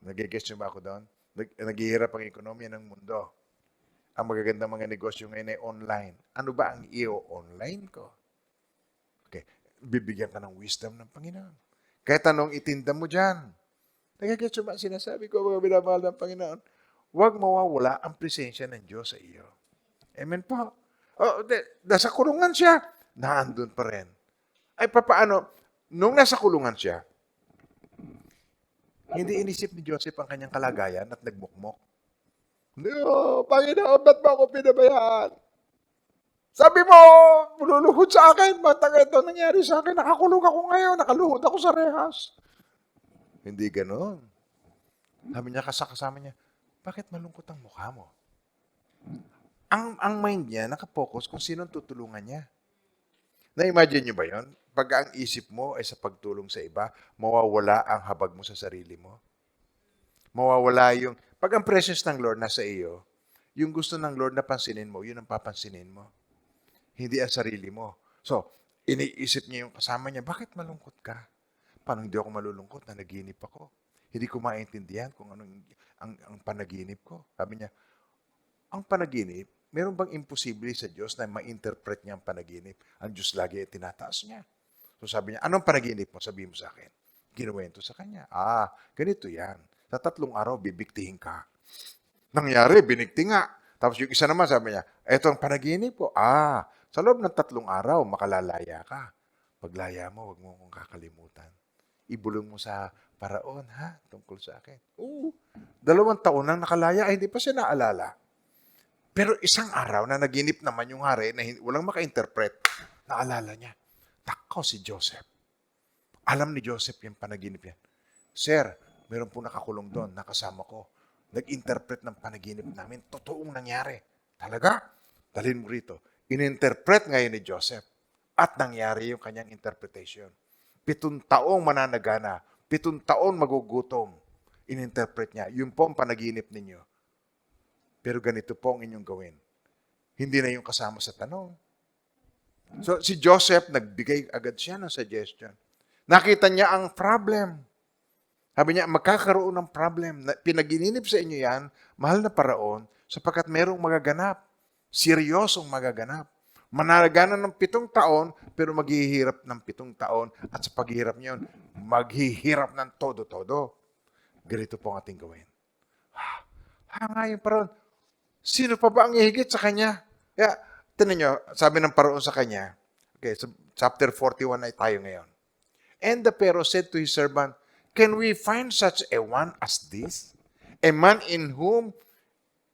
Nag-guess nyo ba ako doon? Naghihirap ang ekonomiya ng mundo. Ang magagandang mga negosyo ngayon ay online. Ano ba ang i-online ko? Okay. Bibigyan ka ng wisdom ng Panginoon. Kahit anong itinda mo dyan. Nag-guess nyo ba sinasabi ko, mga minamahal ng Panginoon? Huwag mawawala ang presensya ng Diyos sa iyo. Amen po. Nasa kulungan siya, naandun pa rin. Ay, papaano? Nung nasa kulungan siya, hindi inisip ni Joseph ang kanyang kalagayan at nagmukmok. No, Panginoon, ba't ba ako pinabayaan? Sabi mo, luluhod sa akin. Matagal ito nangyari sa akin. Nakakulong ako ngayon. Nakaluhod ako sa rehas. Hindi ganon. Sabi niya kasama niya, bakit malungkot ang mukha mo? Ang mind niya, nakapokus kung sinong tutulungan niya. Na-imagine niyo ba yun? pag ang isip mo ay sa pagtulong sa iba, mawawala ang habag mo sa sarili mo. Mawawala yung, pag ang presence ng Lord nasa iyo, yung gusto ng Lord na pansinin mo, yun ang papansinin mo. Hindi ang sarili mo. So, iniisip niya yung kasama niya, bakit malungkot ka? Paano hindi ako malulungkot na naginip ako? Hindi ko maintindihan kung anong ang panaginip ko. Sabi niya, ang panaginip, meron bang imposible sa Diyos na ma-interpret niya ang panaginip? Ang Diyos lagi ay tinataas niya. So sabi niya, anong panaginip mo? Sabihin mo sa akin. Ginuwento sa kanya. Ganito yan. Sa 3 araw, bibiktihin ka. Nangyari, binikti nga. Tapos yung isa naman, sabi niya, eto ang panaginip ko. Sa loob ng 3 araw, makalalaya ka. Paglaya mo, huwag mo kong kakalimutan. Ibulong mo sa paraon, ha? Tungkol sa akin. 2 taon nang nakalaya, ay hindi pa siya naalala. Pero isang araw na naginip naman yung hari na walang maka-interpret, naalala niya. Tako si Joseph. Alam ni Joseph yung panaginip yan. Sir, meron po nakakulong doon, nakasama ko. Nag-interpret ng panaginip namin. Totoong nangyari. Talaga? Dalhin mo rito. In-interpret ngayon ni Joseph at nangyari yung kanyang interpretation. 7 taong mananagana. 7 taon magugutom. In-interpret niya. Yun po ang panaginip ninyo. Pero ganito po ang inyong gawin. Hindi na yung kasama sa tanong. So, si Joseph, nagbigay agad siya ng suggestion. Nakita niya ang problem. Sabi niya, magkakaroon ng problem. Pinagininip sa inyo yan, mahal na paraon, sapagkat merong magaganap. Seryosong magaganap. Mananagana ng 7 taon, pero maghihirap ng 7 taon. At sa paghihirap niyon, maghihirap ng todo-todo. Ganito po ang ating gawin. Ngayon paraon, sino pa ba ang ihigit sa kanya? Kaya, tinan nyo, sabi ng paraon sa kanya, okay, so chapter 41 ay tayo ngayon. And the Pharaoh said to his servant, can we find such a one as this? A man in whom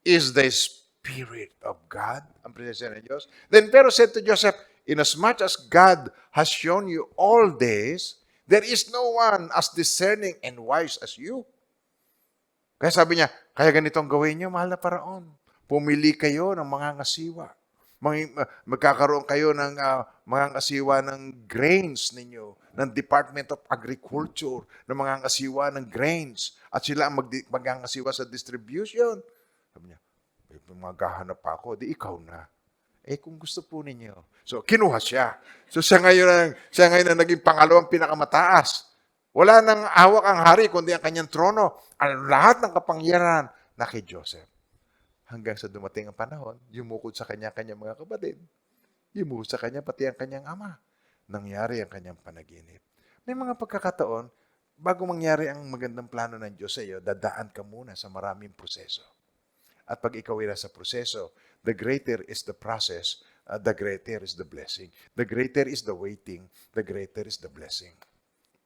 is the Spirit of God? Ang presensya ng Diyos. Then Pharaoh said to Joseph, inasmuch as God has shown you all this, there is no one as discerning and wise as you. Kaya sabi niya, kaya ganitong gawin niyo, mahal na paraon. Pumili kayo ng mga ngasiwa. Magkakaroon kayo ng mga ngasiwa ng grains ninyo, ng Department of Agriculture, ng mga ngasiwa ng grains. At sila ang magngangasiwa sa distribution. Sabi niya, maghahanap pa ako, di ikaw na. Kung gusto po ninyo. So, kinuha siya. So, siya ngayon ang naging pangalawang pinakamataas. Wala nang hawak ang hari, kundi ang kanyang trono. Ang lahat ng kapangyarihan na kay Joseph. Hanggang sa dumating ang panahon, yumukod sa kanyang mga kapatid. Yumukod sa kanya, pati ang kanyang ama. Nangyari ang kanyang panaginip. May mga pagkakataon, bago mangyari ang magandang plano ng Diyos sa iyo, dadaan ka muna sa maraming proseso. At pag ikaw ay nasa proseso, the greater is the process, the greater is the blessing. The greater is the waiting, the greater is the blessing.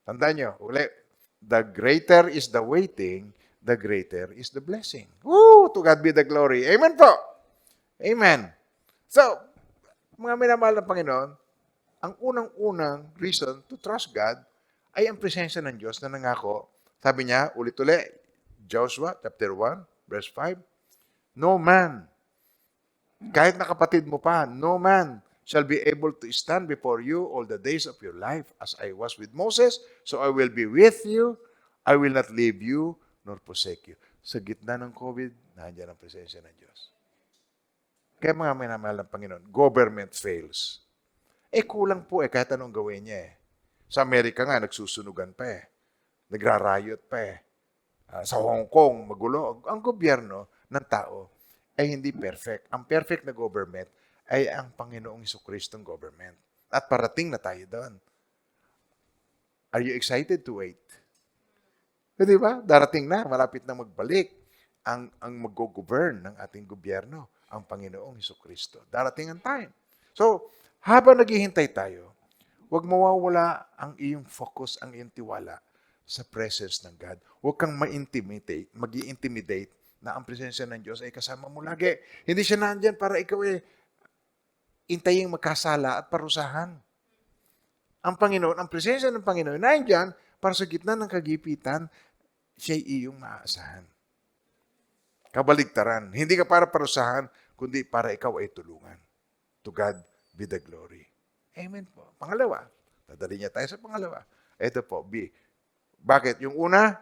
Tandaan nyo, ulit. The greater is the waiting, the greater is the blessing. Woo! To God be the glory. Amen po. Amen. So, mga minamahal ng Panginoon, ang unang-unang reason to trust God ay ang presensya ng Diyos na nangako. Sabi niya, ulit-ulit, Joshua chapter 1, verse 5, no man, kahit na kapatid mo pa, no man shall be able to stand before you all the days of your life as I was with Moses, so I will be with you, I will not leave you, nor forsake you. Sa gitna ng COVID, nandiyan ang presensya ng Diyos. Kaya mga minamahal ng Panginoon, government fails. Kulang po kahit anong gawin niya Sa Amerika nga, nagsusunugan pa Nagrarayot pa Sa Hong Kong, magulo. Ang gobyerno ng tao ay hindi perfect. Ang perfect na government ay ang Panginoong Jesucristong government. At parating na tayo doon. Are you excited to wait? Di ba? Darating na, malapit na magbalik ang mag-govern ng ating gobyerno, ang Panginoong Jesucristo. Darating ang time. So, habang naghihintay tayo, huwag mawawala ang iyong focus, ang iyong tiwala sa presence ng God. Huwag kang ma-intimidate na ang presensya ng Diyos ay kasama mo lagi. Hindi siya nandyan para ikaw intaying magkasala at parusahan. Ang Panginoon, ang presensya ng Panginoon, nandyan para sa gitna ng kagipitan, siya'y iyong maaasahan. Kabaligtaran. Hindi ka para parusahan, kundi para ikaw ay tulungan. To God be the glory. Amen po. Pangalawa, Dadali niya tayo sa pangalawa. Ito po, B. Bakit? Yung una,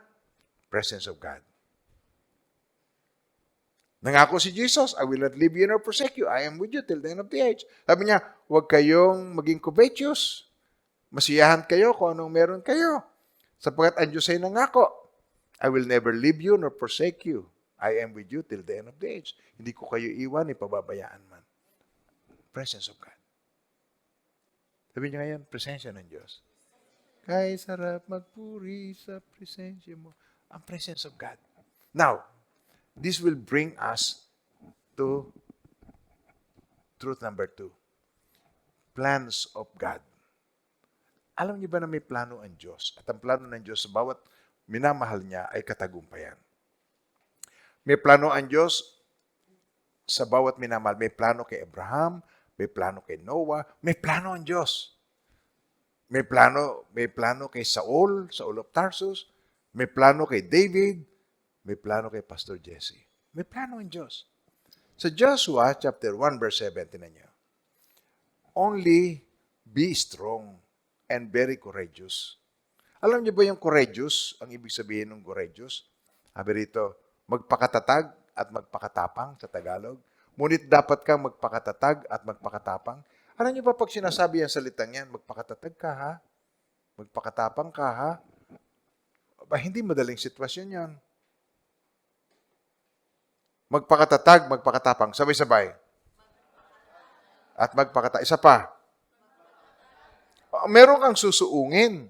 presence of God. Nangako si Jesus, I will not leave you nor forsake you. I am with you till the end of the age. Sabi niya, huwag kayong maging covetous. Masiyahan kayo kung anong meron kayo. Sapagkat ang Diyos ay nangako, I will never leave you nor forsake you. I am with you till the end of the age. Hindi ko kayo iwan, ipababayaan man. Presence of God. Sabi niya ngayon, presensya ng Diyos. Kay sarap magpuri sa presensya mo. Ang presence of God. Now, this will bring us to truth number 2. Plans of God. Alam niyo ba na may plano ang Diyos? At ang plano ng Diyos sa bawat minamahal niya ay katagumpayan. May plano ang Diyos sa bawat minamahal. May plano kay Abraham, may plano kay Noah, may plano ang Diyos. May plano kay Saul of Tarsus, may plano kay David, may plano kay Pastor Jesse. May plano ang Diyos. Sa Joshua chapter 1 verse 7, tinan niyo. Only be strong and very courageous. Alam niyo ba yung courageous? Ang ibig sabihin ng courageous? Sabi rito, magpakatatag at magpakatapang sa Tagalog. Ngunit dapat kang magpakatatag at magpakatapang. Alam niyo ba pag sinasabi ang salitang yan, magpakatatag ka ha? Magpakatapang ka ha? Ba, hindi madaling sitwasyon yan. Magpakatatag, magpakatapang. Sabay-sabay. At magpakatapang. Isa pa. Meron kang susuungin.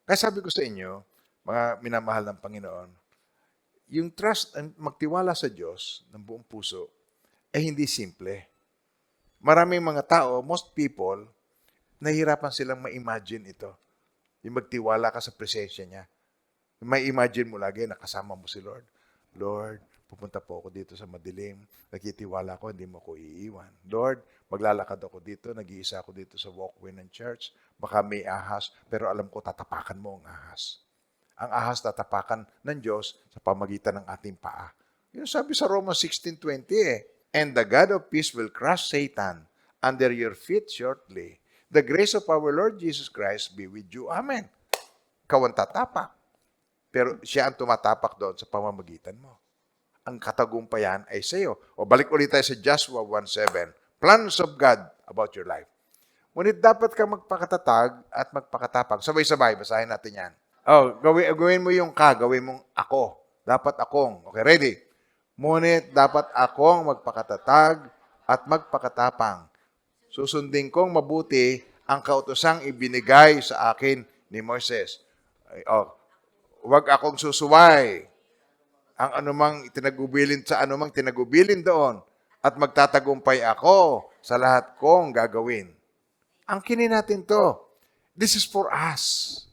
Kaya sabi ko sa inyo, mga minamahal ng Panginoon, yung trust, magtiwala sa Diyos ng buong puso, ay hindi simple. Maraming mga tao, most people, nahihirapan silang ma-imagine ito. Yung magtiwala ka sa presensya niya. May imagine mo lagi, nakasama mo si Lord. Lord, pupunta po ako dito sa madilim. Nagtitiwala ko, hindi mo ko iiwan. Lord, maglalakad ako dito, nag-iisa ako dito sa walkway ng church. Baka may ahas, pero alam ko, tatapakan mo ang ahas. Ang ahas tatapakan ng Diyos sa pamagitan ng ating paa. Yun sabi sa Romans 16:20 eh. And the God of peace will crush Satan under your feet shortly. The grace of our Lord Jesus Christ be with you. Amen. Ikaw ang tatapak. Pero siya ang tumatapak doon sa pamamagitan mo. Ang katagumpayan ay sa iyo. O balik ulit tayo sa Joshua 1:7. Plans of God about your life. Ngunit dapat kang magpakatatag at magpakatapang. Sabay-sabay, basahin natin yan. Gawin mo yung gawin mong ako. Dapat akong. Okay, ready? Ngunit dapat akong magpakatatag at magpakatapang. Susundin kong mabuti ang kautosang ibinigay sa akin ni Moises. Huwag akong susuway ang anumang tinagubilin doon at magtatagumpay ako sa lahat kong gagawin. Ang kinin natin to. This is for us.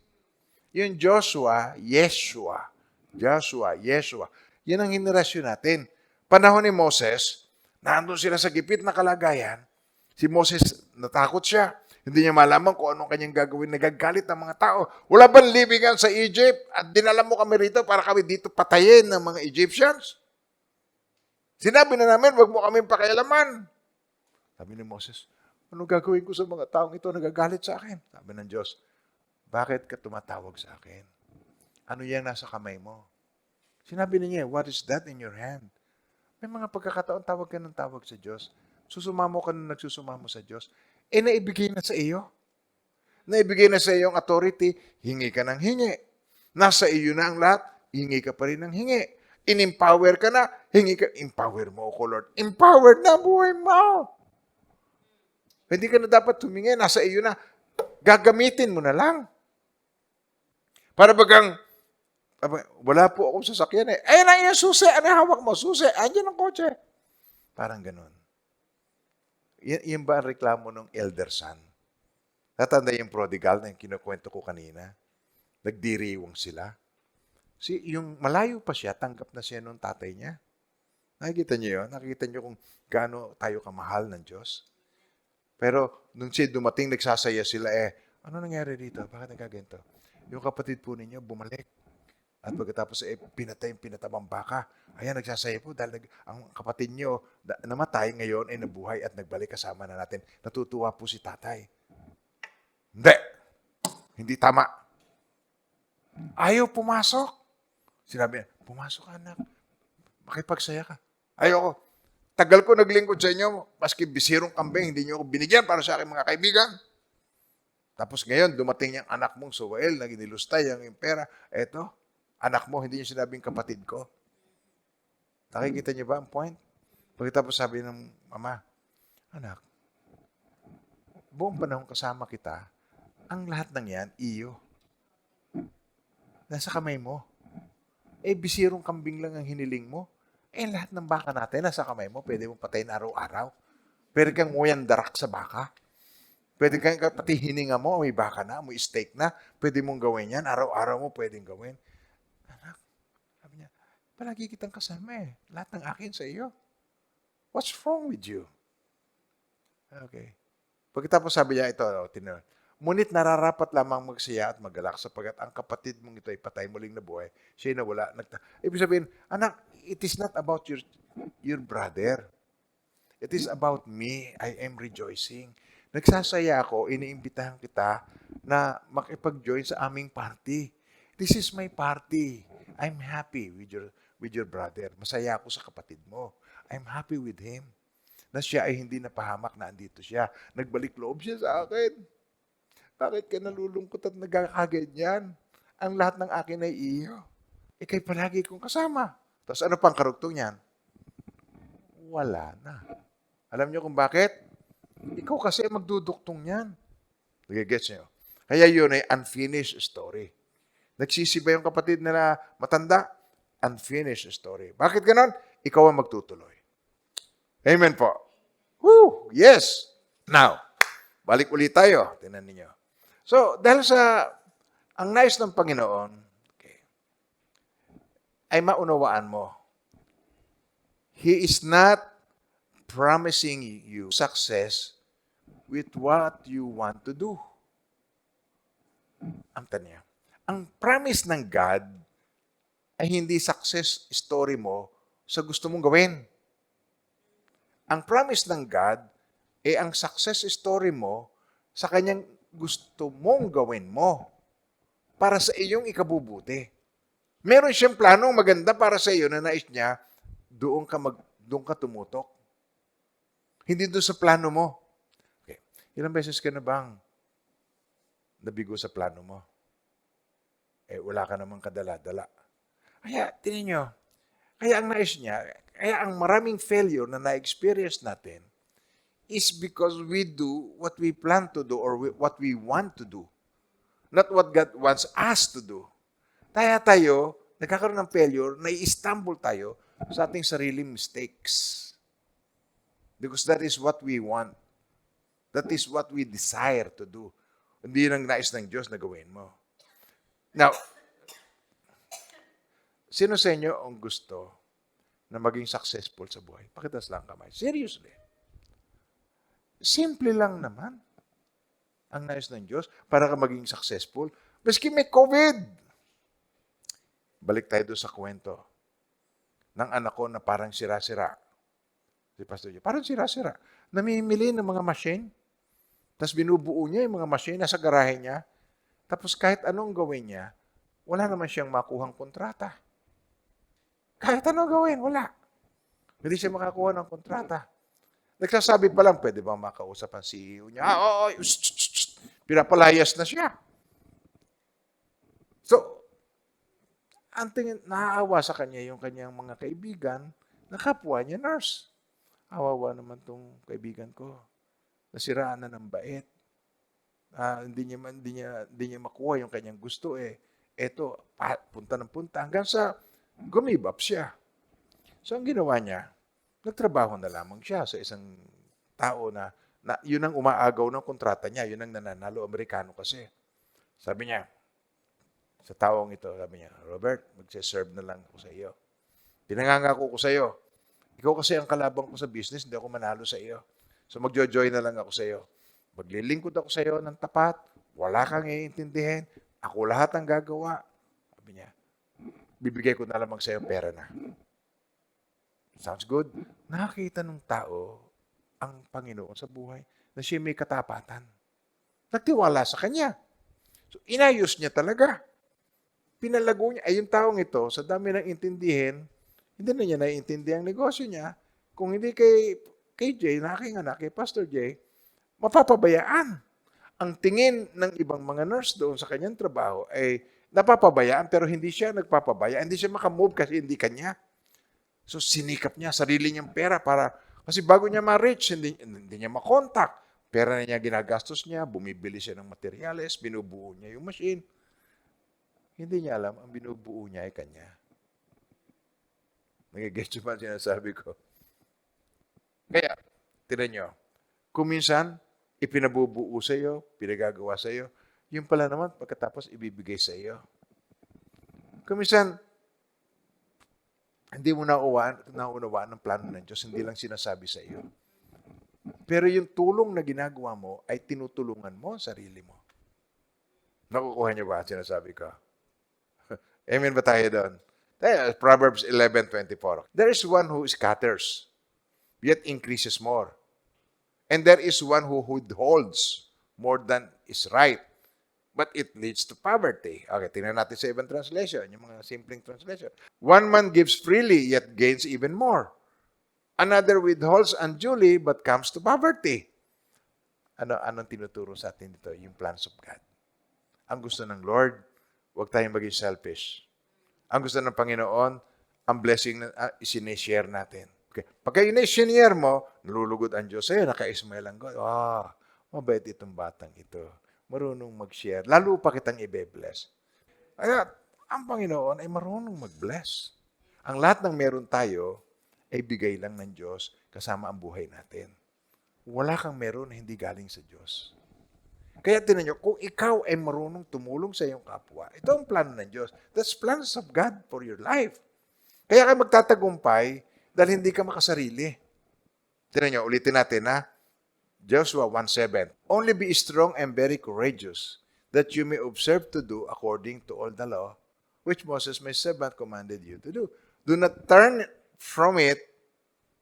Yung Joshua, Yeshua. Yan ang henerasyon natin. Panahon ni Moses, nandun sila sa gipit na kalagayan. Si Moses, natakot siya. Hindi niya malaman kung anong kanyang gagawin. Nagagalit ng mga tao. Wala bang libingan sa Egypt? At dinala mo kami rito para kami dito patayin ng mga Egyptians? Sinabi na namin, wag mo kami pakialaman. Sabi ni Moses, anong gagawin ko sa mga taong ito? Nagagalit sa akin. Sabi ng Diyos, bakit ka tumatawag sa akin? Ano yung nasa kamay mo? Sinabi niya, what is that in your hand? May mga pagkakataon, tawag ka ng tawag sa Diyos. Susumamo ka na nagsusumamo sa Diyos. Naibigay na sa iyo. Naibigay na sa iyo ang authority, hingi ka ng hingi. Nasa iyo na ang lahat, hingi ka pa rin ng hingi. In-empower ka na, hingi ka, empower mo ako, Lord. Empowered na buhay mo. Hindi ka na dapat humingi, nasa iyo na. Gagamitin mo na lang. Para bagang, wala po akong sasakyan eh. Ayun na yung susi. Ano hawak mo? Susi. Andiyan ang kotse. Parang ganun. Yan ba ang reklamo ng elder son? Natanda yung prodigal na yung kinukwento ko kanina. Nagdiriwang sila. Yung malayo pa siya, tanggap na siya nung tatay niya. Nakikita niyo yun? Nakikita niyo kung gaano tayo kamahal ng Diyos? Pero nung siya dumating, nagsasaya sila ano nangyari dito? Bakit nagkaganto? Yung kapatid po ninyo bumalik. At pagkatapos pinatabang baka. Ayan, nagsasaya po dahil ang kapatid nyo namatay ngayon ay nabuhay at nagbalik kasama na natin. Natutuwa po si tatay. Hindi. Hindi tama. Ayaw pumasok. Sinabi niya, pumasok ka anak. Makipagsaya ka. Ayoko. Tagal ko naglingkod sa inyo, maski bisirong kambing, hindi niyo ako binigyan para sa aking mga kaibigan. Tapos ngayon, dumating yung anak mong Suwael na ginilustay ang pera. Eto, anak mo, hindi niyo sinabing kapatid ko. Nakikita niyo ba ang point? Pagkatapos sabi ng mama, anak, buong panahon kasama kita, ang lahat ng yan, iyo. Nasa kamay mo. Bisirong kambing lang ang hiniling mo. Lahat ng baka natin, nasa kamay mo, pwede mong patayin araw-araw. Pwede kang nguyan darak sa baka. Pwede kang pati hininga mo, may baka na, may steak na, pwede mong gawin yan, araw-araw mo pwedeng gawin. Anak, sabi niya, palagi kitang kasama eh. Lahat ng akin sa iyo. What's wrong with you? Okay. Pagkatapos sabi niya ito, tinanong, ngunit nararapat lamang magsaya at magalak sapagat ang kapatid mong ito ay patay muling nabuhay. Siya'y nawala. Ibig sabihin, anak, it is not about your brother. It is about me. I am rejoicing. Nagsasaya ako, iniimbitahan kita na makipag-join sa aming party. This is my party. I'm happy with your brother. Masaya ako sa kapatid mo. I'm happy with him. Na siya ay hindi napahamak na andito siya. Nagbalik loob siya sa akin. Bakit ka nalulungkot at nagkakaganyan? Ang lahat ng akin ay iyo. Ika'y palagi kong kasama. Tapos ano pang karugtong niyan? Wala na. Alam niyo kung bakit? Ikaw kasi magduduktong niyan. Nagigets niyo? Kaya yun ay unfinished story. Nagsisiba yung kapatid nila matanda? Unfinished story. Bakit ganon? Ikaw ang magtutuloy. Amen po. Woo! Yes! Now, balik ulit tayo. Tingnan ninyo. So, dahil sa ang nais ng Panginoon, okay, ay maunawaan mo, He is not promising you success with what you want to do. Ang tanya. Ang promise ng God ay hindi success story mo sa gusto mong gawin. Ang promise ng God ay ang success story mo sa kanyang gusto mong gawin mo para sa iyong ikabubuti. Meron siyang planong maganda para sa iyo na nais niya, doon ka tumutok. Hindi doon sa plano mo. Okay. Ilang beses ka na bang nabigo sa plano mo? Wala ka namang kadala-dala. Kaya, tingnan nyo, kaya ang nais niya, kaya ang maraming failure na na-experience natin is because we do what we plan to do or what we want to do. Not what God wants us to do. Kaya tayo, nagkakaroon ng failure, nai-stumble tayo sa ating sariling mistakes. Because that is what we want. That is what we desire to do. Hindi nang nais ng Diyos na gawin mo. Now, sino sa inyo ang gusto na maging successful sa buhay? Pakitas lang kamay. Seriously. Simple lang naman ang nais ng Diyos para ka maging successful. Maski may COVID. Balik tayo doon sa kwento ng anak ko na parang sira-sira. Si Pastor Joe, parang sira-sira. Namimili ng mga machine. Tapos binubuo niya yung mga machine nasa garahe niya. Tapos kahit anong gawin niya, wala naman siyang makuhang kontrata. Kahit anong gawin, wala. Hindi siya makakuha ng kontrata. Nagsasabi pa lang, pwede ba makausap ang CEO niya? Oo, pinapalayas na siya. So, ang tingin, naaawa sa kanya yung kanyang mga kaibigan na kapwa niya nurse. Awawa naman tong kaibigan ko. Nasiraan na ng bait. Hindi niya makuha yung kanyang gusto eh. Eto, punta ng punta hanggang sa gumibap siya. So, ang ginawa niya, nagtrabaho na lamang siya sa isang tao na yun ang umaagaw ng kontrata niya, yun ang nananalo, Amerikano kasi. Sabi niya, sa taong ito, sabi niya, Robert, magse-serve na lang ako sa iyo. Pinangangako ko sa iyo. Ikaw kasi ang kalabang ko sa business, hindi ako manalo sa iyo. So magjo-join na lang ako sa iyo. Maglilingkod ako sa iyo ng tapat, wala kang iintindihin, ako lahat ang gagawa. Sabi niya, bibigay ko na lamang sa iyo pera na. Sounds good? Nakakita ng tao ang Panginoon sa buhay na siya may katapatan. Nagtiwala sa kanya. So, inayos niya talaga. Pinalago niya. Ay, yung taong ito, sa dami ng intindihin, hindi na niya naiintindi ang negosyo niya. Kung hindi kay Jay, na aking anak, kay Pastor Jay, mapapabayaan. Ang tingin ng ibang mga nurse doon sa kanyang trabaho ay napapabayaan pero hindi siya nagpapabaya. Hindi siya makamove kasi hindi kanya. So sinikap niya sarili niyang pera kasi bago niya ma-reach, hindi niya makontak. Pera na niya ginagastos niya, bumibili siya ng materyales, binubuo niya yung machine. Hindi niya alam, ang binubuo niya ay kanya. Nagigets ba sinasabi ko? Kaya, tinan niyo, kung minsan, ipinabubuo sa iyo, pinagagawa sa iyo, yung pala naman, pagkatapos ibibigay sa iyo. Kung minsan, hindi mo naunawaan ng plano ng Diyos, hindi lang sinasabi sa iyo. Pero yung tulong na ginagawa mo ay tinutulungan mo ang sarili mo. Nakukuha niyo ba sinasabi ko? Amen ba tayo doon? Proverbs 11:24. There is one who scatters, yet increases more. And there is one who withholds more than is right, but it leads to poverty. Okay, tingnan natin sa ibang translation, yung mga simpleng translation. One man gives freely, yet gains even more. Another withholds unduly, but comes to poverty. Anong tinuturo sa atin dito? Yung plans of God. Ang gusto ng Lord, huwag tayong maging selfish. Ang gusto ng Panginoon, ang blessing na isineshare natin. Okay. Pagka in-share mo, nalulugod ang Diyos sa'yo, naka-smile ang God. Mabait itong batang ito. Marunong mag-share. Lalo pa kitang ibe-bless. Kaya, ang Panginoon ay marunong mag-bless. Ang lahat ng meron tayo ay bigay lang ng Diyos kasama ang buhay natin. Wala kang meron na hindi galing sa Diyos. Kaya tinan nyo, kung ikaw ay marunong tumulong sa iyong kapwa, ito ang plano ng Diyos. That's plans of God for your life. Kaya ka magtatagumpay dahil hindi ka makasarili. Tinan nyo, ulitin natin ha. Joshua 1:7. Only be strong and very courageous, that you may observe to do according to all the law, which Moses my servant commanded you to do. Do not turn from it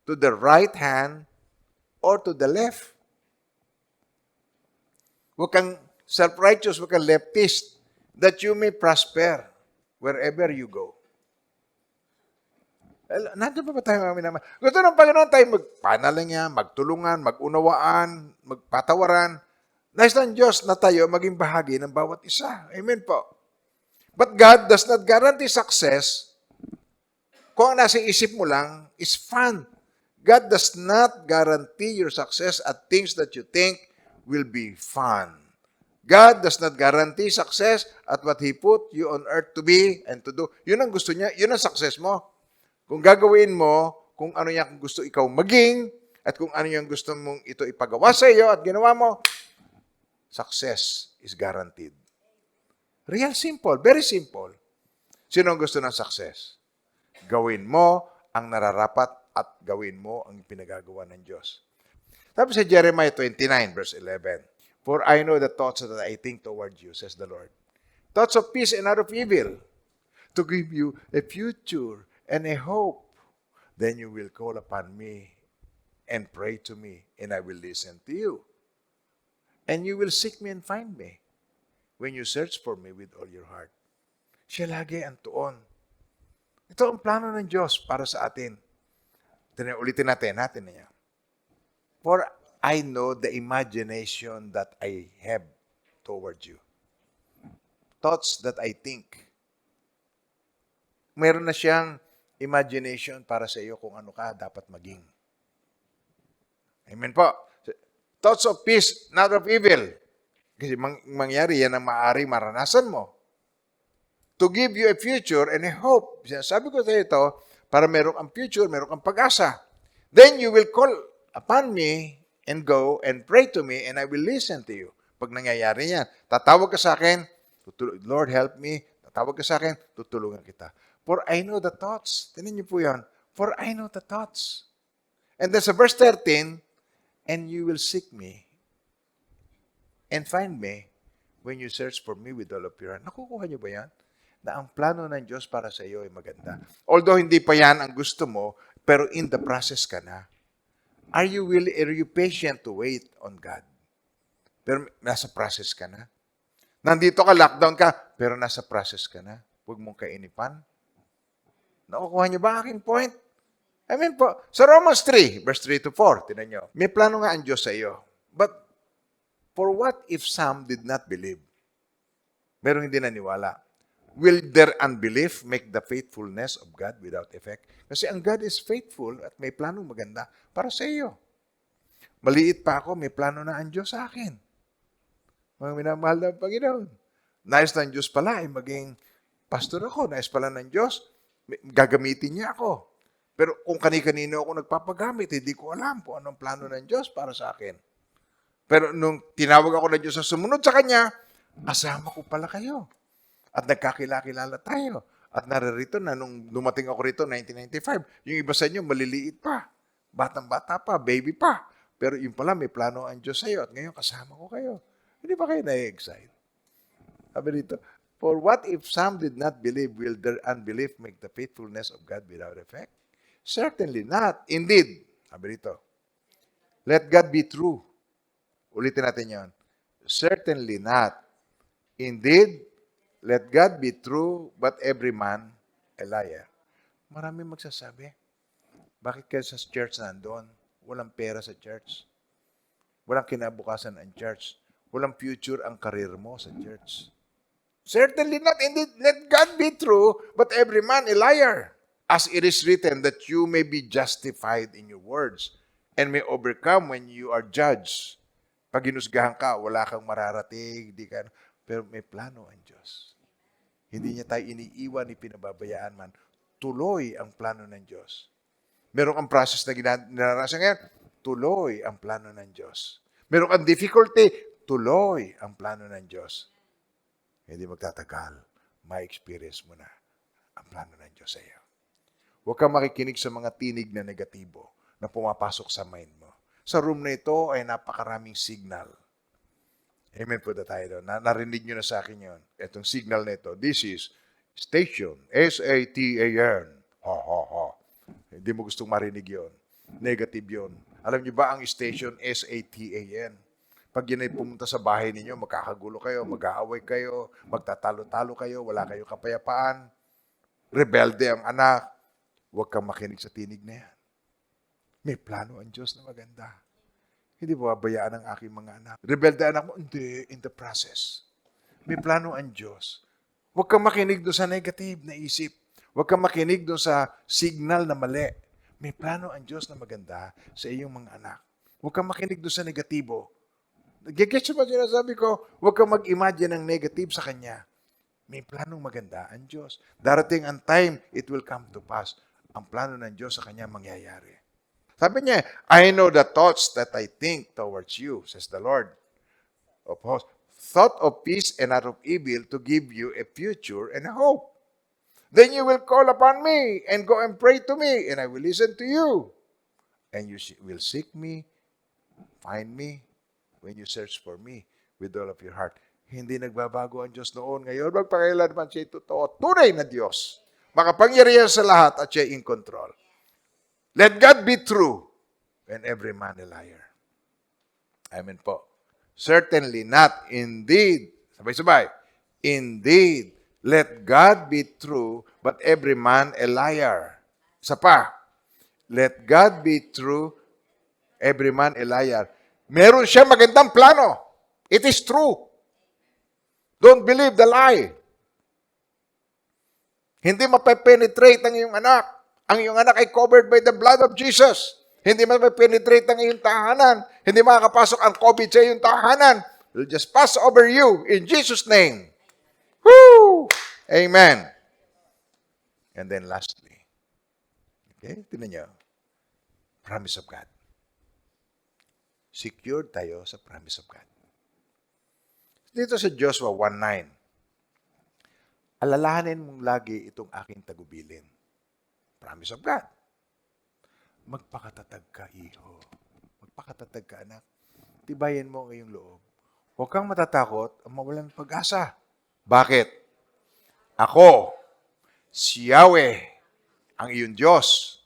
to the right hand or to the left. Huwag kang self-righteous, huwag kang leftist, that you may prosper wherever you go. Nandiyan pa ba tayo naman? Gusto ng Panginoon tayo magpanalang magtulungan, magunawaan, magpatawaran. Nais ng Diyos na tayo maging bahagi ng bawat isa. Amen po. But God does not guarantee success kung ang nasa isip mo lang is fun. God does not guarantee your success at things that you think will be fun. God does not guarantee success at what He put you on earth to be and to do. Yun ang gusto niya, yun ang success mo. Kung gagawin mo, kung ano yung gusto ikaw maging, at kung ano yung gusto mong ito ipagawa sa iyo at ginawa mo, success is guaranteed. Real simple, very simple. Sino ang gusto ng success? Gawin mo ang nararapat at gawin mo ang pinagagawa ng Diyos. Tapos sa Jeremiah 29, verse 11, For I know the thoughts that I think toward you, says the Lord. Thoughts of peace and not of evil, to give you a future and a hope. Then you will call upon me and pray to me, and I will listen to you. And you will seek me and find me when you search for me with all your heart. Siya lagi ang tuon. Ito ang plano ng Diyos para sa atin. Ulitin natin niya. For I know the imagination that I have towards you. Thoughts that I think. Meron na siyang imagination para sa iyo kung ano ka dapat maging. Amen po. Thoughts of peace, not of evil. Kasi mangyari yan ang maaari maranasan mo. To give you a future and a hope. Sabi ko sa ito, para meron kang future, meron kang pag-asa. Then you will call upon me and go and pray to me and I will listen to you. Pag nangyayari yan, tatawag ka sa akin, Lord help me, tatawag ka sa akin, tutulungan kita. For I know the thoughts. Tinan niyo po yan. For I know the thoughts. And then sa verse 13, and you will seek me and find me when you search for me with all of your heart. Nakukuha niyo ba yan? Na ang plano ng Diyos para sa iyo ay maganda. Although hindi pa yan ang gusto mo, pero in the process ka na. Are you patient to wait on God? pero nasa process ka na. Nandito ka, lockdown ka, pero nasa process ka na. Huwag mong kainipan. Nakukuha niyo ba ang aking point? I mean po, sa Romans 3, verse 3 to 4, tinan niyo, may plano nga ang Diyos sa iyo. But for what if some did not believe? Merong hindi naniwala. Will their unbelief make the faithfulness of God without effect? Kasi ang God is faithful at may planong maganda para sa iyo. Maliit pa ako, may plano na ang Diyos sa akin. Mga minamahal na Panginoon. Nais ng Diyos pala ay maging pastor ako. Nais pala ng Diyos, gagamitin niya ako. Pero kung kani-kanino ako nagpapagamit, hindi ko alam kung anong plano ng Diyos para sa akin. Pero nung tinawag ako ng Diyos sa sumunod sa Kanya, asama ko pala kayo. At nagkakilala tayo. At naririto na nung dumating ako rito, 1995, yung iba sa inyo maliliit pa. Batang-bata pa, baby pa. Pero yung pala, may plano ang Diyos sa iyo. At ngayon, kasama ko kayo. Hindi ba kayo na-excite? Sabi dito, for what if some did not believe, will their unbelief make the faithfulness of God without effect? Certainly not. Indeed. Sabi dito, let God be true. Ulitin natin yon. Certainly not. Indeed, let God be true, but every man a liar. Marami magsasabi, bakit kayo sa church nandoon? Walang pera sa church. Walang kinabukasan ang church. Walang future ang karir mo sa church. Certainly not. Indeed, let God be true, but every man a liar. As it is written, that you may be justified in your words and may overcome when you are judged. Pag hinusgahan ka, wala kang mararating, di ka, pero may plano ang Diyos. Hindi niya tayo iniiwan, ni pinababayaan man. Tuloy ang plano ng Diyos. Meron kang process na ginaranasan ngayon, tuloy ang plano ng Diyos. Meron kang difficulty, tuloy ang plano ng Diyos. Hindi magtatagal, ma-experience mo na ang plano ng Diyos sa iyo. Huwag kang makikinig sa mga tinig na negatibo na pumapasok sa mind mo. Sa room na ito ay napakaraming signal. Amen po na tayo doon. Narinig nyo na sa akin yun. Itong signal na ito. This is station. S-A-T-A-N. Ha, ha, ha. Hindi mo gustong marinig yun. Negative yun. Alam nyo ba ang station S-A-T-A-N? Pag yun ay pumunta sa bahay ninyo, magkakagulo kayo, mag-aaway kayo, magtatalo-talo kayo, wala kayong kapayapaan, rebelde ang anak, huwag kang makinig sa tinig na yan. May plano ang Diyos na maganda. Hindi mo babayaan ang aking mga anak. Rebelde anak mo, hindi, in the process. May plano ang Diyos. Huwag kang makinig doon sa negative na isip. Huwag kang makinig doon sa signal na mali. May plano ang Diyos na maganda sa iyong mga anak. Huwag kang makinig doon sa negatibo. Nag-get ba sinasabi ko? Huwag kang mag-imagine ng negative sa Kanya. May planong maganda ang Diyos. Darating ang time, it will come to pass. Ang plano ng Diyos sa Kanya mangyayari. Sabi niya, I know the thoughts that I think towards you, says the Lord of hosts. Thought of peace and not of evil to give you a future and a hope. Then you will call upon me and go and pray to me, and I will listen to you. And you will seek me, find me, when you search for me with all of your heart. Hindi nagbabago ang Diyos noon. Ngayon, magpakailanman siya totoo. Tunay na Diyos. Makapangyarihan sa lahat at siya in control. Let God be true and every man a liar. Amen po. Certainly not. Indeed. Sabay-sabay. Indeed. Let God be true, but every man a liar. Isa pa. Let God be true, every man a liar. Meron siya magandang plano. It is true. Don't believe the lie. Hindi mape-penetrate ang iyong anak. Ang iyong anak ay covered by the blood of Jesus. Hindi mape-penetrate ang iyong tahanan. Hindi makakapasok ang COVID sa iyong tahanan. It will just pass over you in Jesus' name. Woo! Amen. And then lastly, okay, tingnan niyo. Promise of God. Secured tayo sa promise of God. Dito sa Joshua 1:9, alalahanin mong lagi itong aking tagubilin. Promise of God. Magpakatatag ka, iho. Magpakatatag ka, anak. Tibayan mo ang iyong loob. Huwag kang matatakot ang mawalan ng pag-asa. Bakit? Ako, si Yahweh, ang iyong Diyos,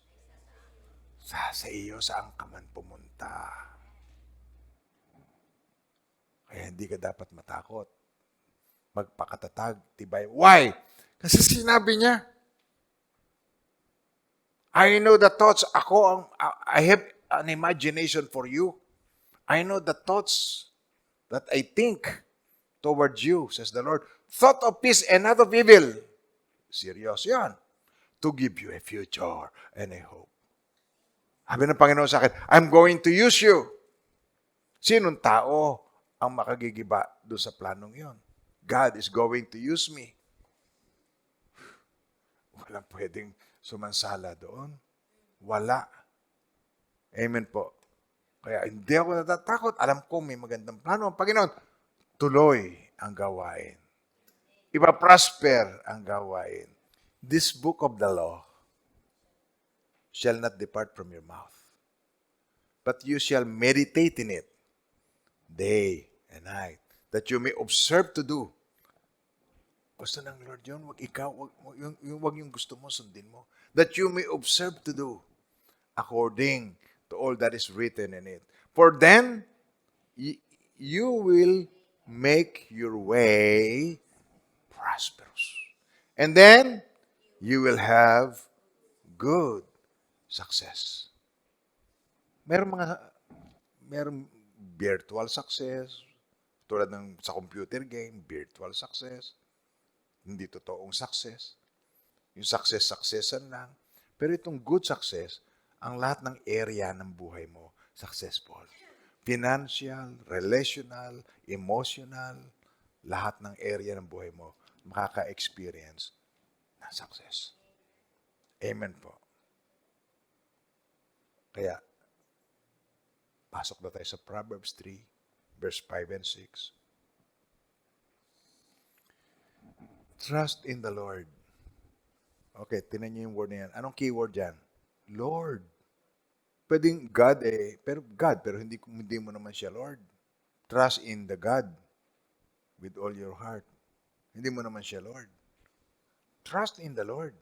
sa iyo saan ka man pumunta. Kaya hindi ka dapat matakot. Magpakatatag, tibay. Why? Kasi sinabi niya, I know the thoughts, I have an imagination for you. I know the thoughts that I think towards you, says the Lord. Thought of peace and not of evil. Serious yan. To give you a future and a hope. Sabi ng Panginoon sa akin, I'm going to use you. Sinong tao ang makagigiba doon sa planong yon? God is going to use me. Walang pwedeng sumansala doon. Wala. Amen po. Kaya hindi ako natatakot. Alam ko may magandang plano ang Panginoon. Tuloy ang gawain. Ipa-prosper ang gawain. This book of the law shall not depart from your mouth, but you shall meditate in it day and night, that you may observe to do. Gusto ng Lord yun, wag ikaw, wag yung gusto mo, sundin mo. That you may observe to do according to all that is written in it. For then, you will make your way prosperous. And then, you will have good success. Merong virtual success, tulad ng sa computer game, virtual success. Hindi totoong success. Yung successan lang. Pero itong good success, ang lahat ng area ng buhay mo, successful. Financial, relational, emotional, lahat ng area ng buhay mo, makaka-experience ng success. Amen po. Kaya, pasok na tayo sa Proverbs 3, verse 5 and 6. Trust in the Lord. Okay, tinan niyo yung word na yan. Anong keyword yan? Lord. Pwedeng God pero hindi mo naman siya Lord. Trust in the God with all your heart. Hindi mo naman siya Lord. Trust in the Lord.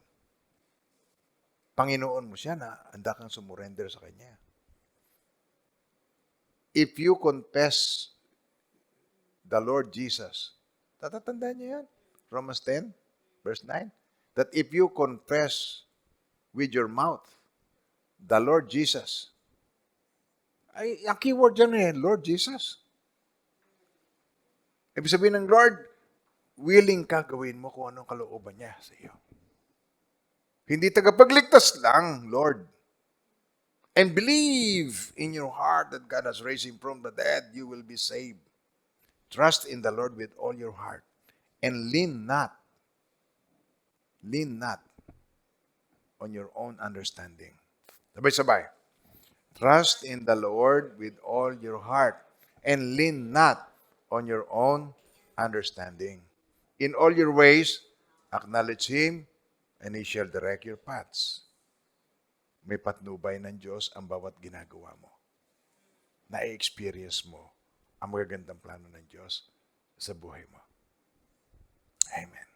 Panginoon mo siya na handa kang sumurrender sa Kanya. If you confess the Lord Jesus, tatatandaan niyo yan? Romans 10, verse 9. That if you confess with your mouth the Lord Jesus, ay, ang keyword dyan Lord Jesus. Ibig sabihin ng Lord, willing ka gawin mo kung anong kalooban niya sa iyo. Hindi tagapagligtas lang, Lord. And believe in your heart that God has raised Him from the dead, you will be saved. Trust in the Lord with all your heart. And lean not on your own understanding. Sabay-sabay. Trust in the Lord with all your heart and lean not on your own understanding. In all your ways, acknowledge Him and He shall direct your paths. May patnubay ng Diyos ang bawat ginagawa mo. Na-experience mo ang magagandang plano ng Diyos sa buhay mo. Amen.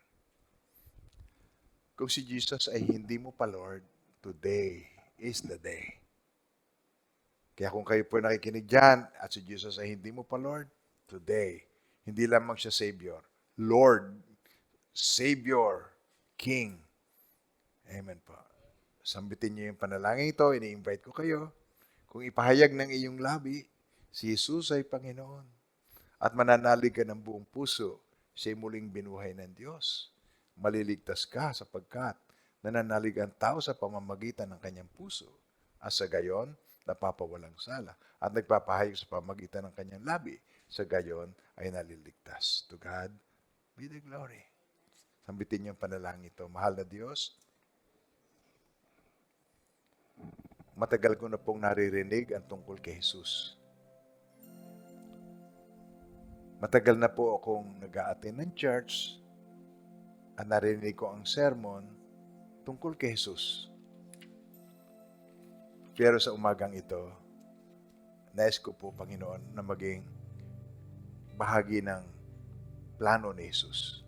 Kung si Jesus ay hindi mo pa Lord, today is the day. Kaya kung kayo po nakikinig dyan at si Jesus ay hindi mo pa Lord, today, hindi lamang siya Savior. Lord, Savior, King. Amen po. Sambitin niyo yung panalangin ito, ini-invite ko kayo. Kung ipahayag ng iyong labi, si Jesus ay Panginoon. At mananalig ka ng buong puso, siya'y muling binuhay ng Diyos. Maliligtas ka sapagkat nananalig ang tao sa pamamagitan ng kanyang puso. At sa gayon, napapawalang sala. At nagpapahayag sa pamamagitan ng kanyang labi. Sa gayon ay naliligtas. To God be the glory. Sambitin niyo ang panalangin ito. Mahal na Diyos, matagal ko na pong naririnig ang tungkol kay Jesus. Matagal na po akong nag-a-attend ng church at narinig ko ang sermon tungkol kay Jesus. Pero sa umagang ito, nais ko po, Panginoon, na maging bahagi ng plano ni Jesus.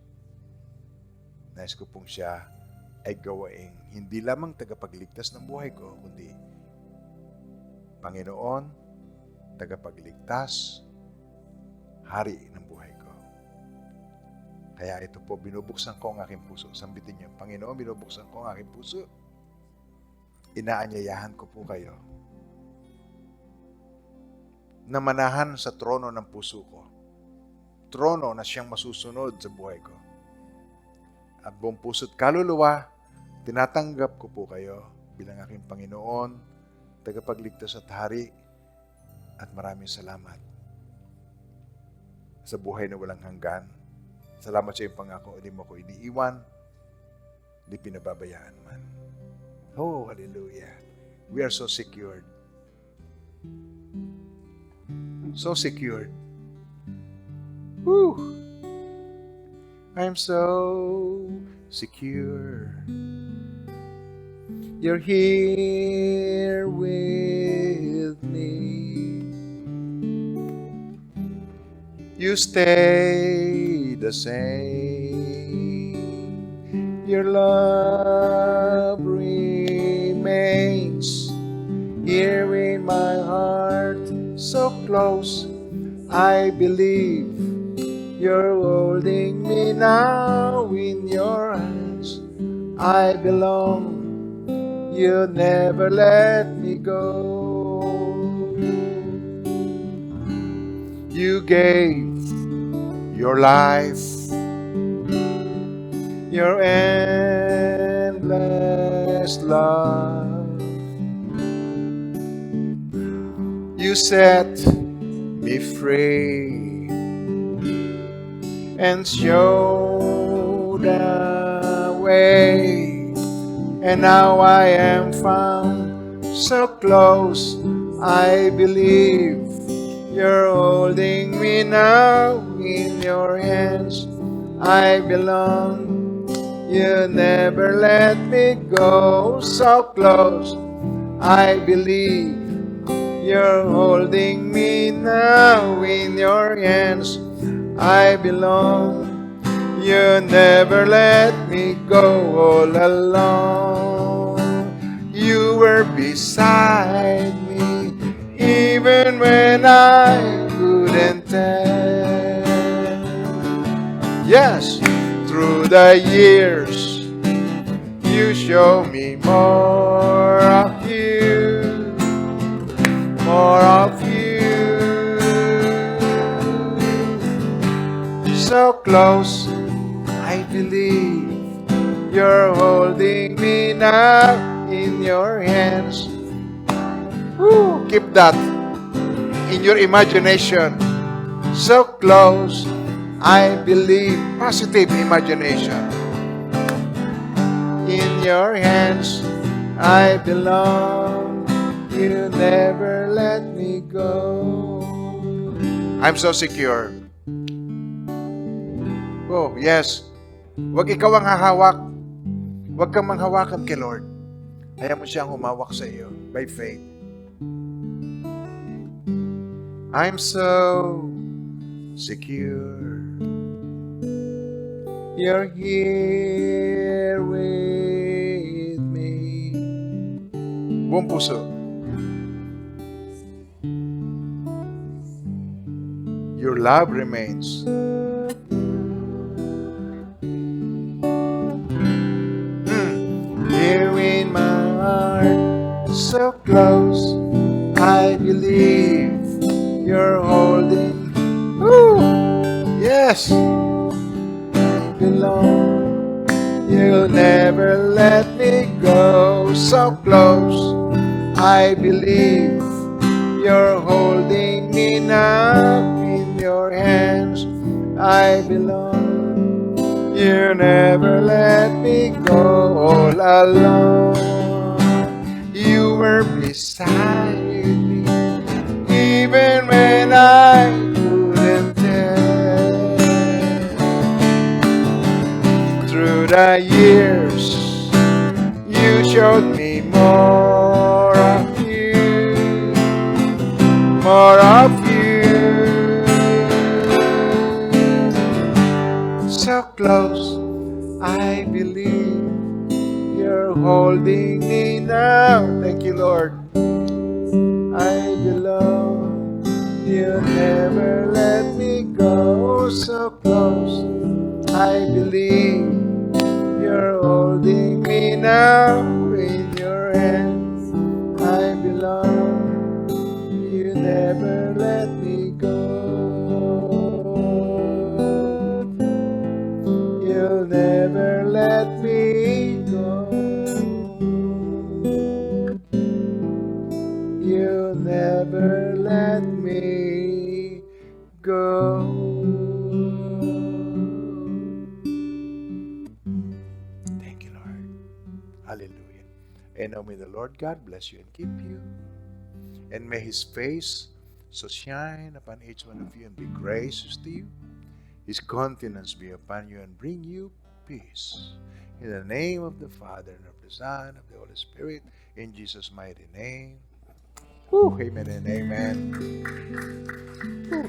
Nais ko pong siya ay gawaing hindi lamang tagapagligtas ng buhay ko, kundi Panginoon, tagapagligtas hari ng buhay ko. Kaya ito po, binubuksan ko ang aking puso. Sambitin niyo, Panginoon, binubuksan ko ang aking puso. Inaanyayahan ko po kayo na manahan sa trono ng puso ko. Trono na siyang masusunod sa buhay ko. At buong puso't kaluluwa, tinatanggap ko po kayo bilang aking Panginoon, tagapagligtas at hari, at maraming salamat sa buhay na walang hanggan. Salamat sa iyong pangako, hindi mo ko iniiwan, hindi pinababayaan man. Oh, hallelujah. We are so secured. So secured. Woo! I'm so secure. You're here with me. You stay the same. Your love remains here in my heart, so close. I believe you're holding me now in your hands. I belong. You never let me go. You gave your life, your endless love. You set me free and showed the way. And now I am found so close. I believe you're holding me now in your hands. I belong. You never let me go. So close. I believe you're holding me now in your hands. I belong. You never let me go all alone. You were beside me even when I couldn't tell. Yes, through the years you show me more of you, more of you. So close. I believe you're holding me now in your hands. Woo, keep that in your imagination. So close, I believe. Positive imagination. In your hands, I belong. You never let me go. I'm so secure. Oh, yes. Huwag ikaw ang hahawak. Huwag kang manghawakan kay Lord. Hayaan mo siyang humawak sa iyo by faith. I'm so secure. You're here with me. Buong puso. Your love remains. Here in my heart, so close, I believe you're holding. Woo! Yes, I belong. You'll never let me go. So close, I believe you're holding me now in your hands. I belong. You never let me go all alone. You were beside me even when I couldn't tell. Through the years, you showed me more of you, more of you. So close, I believe you're holding me now. Thank you, Lord. I belong. You never let me go so close. I believe you're holding me now in your hands. I belong. You never let me go. You'll never let me go. You'll never let me go. Thank you, Lord. Hallelujah. And now may the Lord God bless you and keep you. And may His face so shine upon each one of you and be gracious to you. His countenance be upon you and bring you peace. In the name of the Father, and of the Son, and of the Holy Spirit, in Jesus' mighty name. Woo, amen and amen. Woo.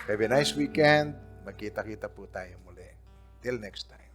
Have a nice weekend. Magkita-kita po tayo muli. Till next time.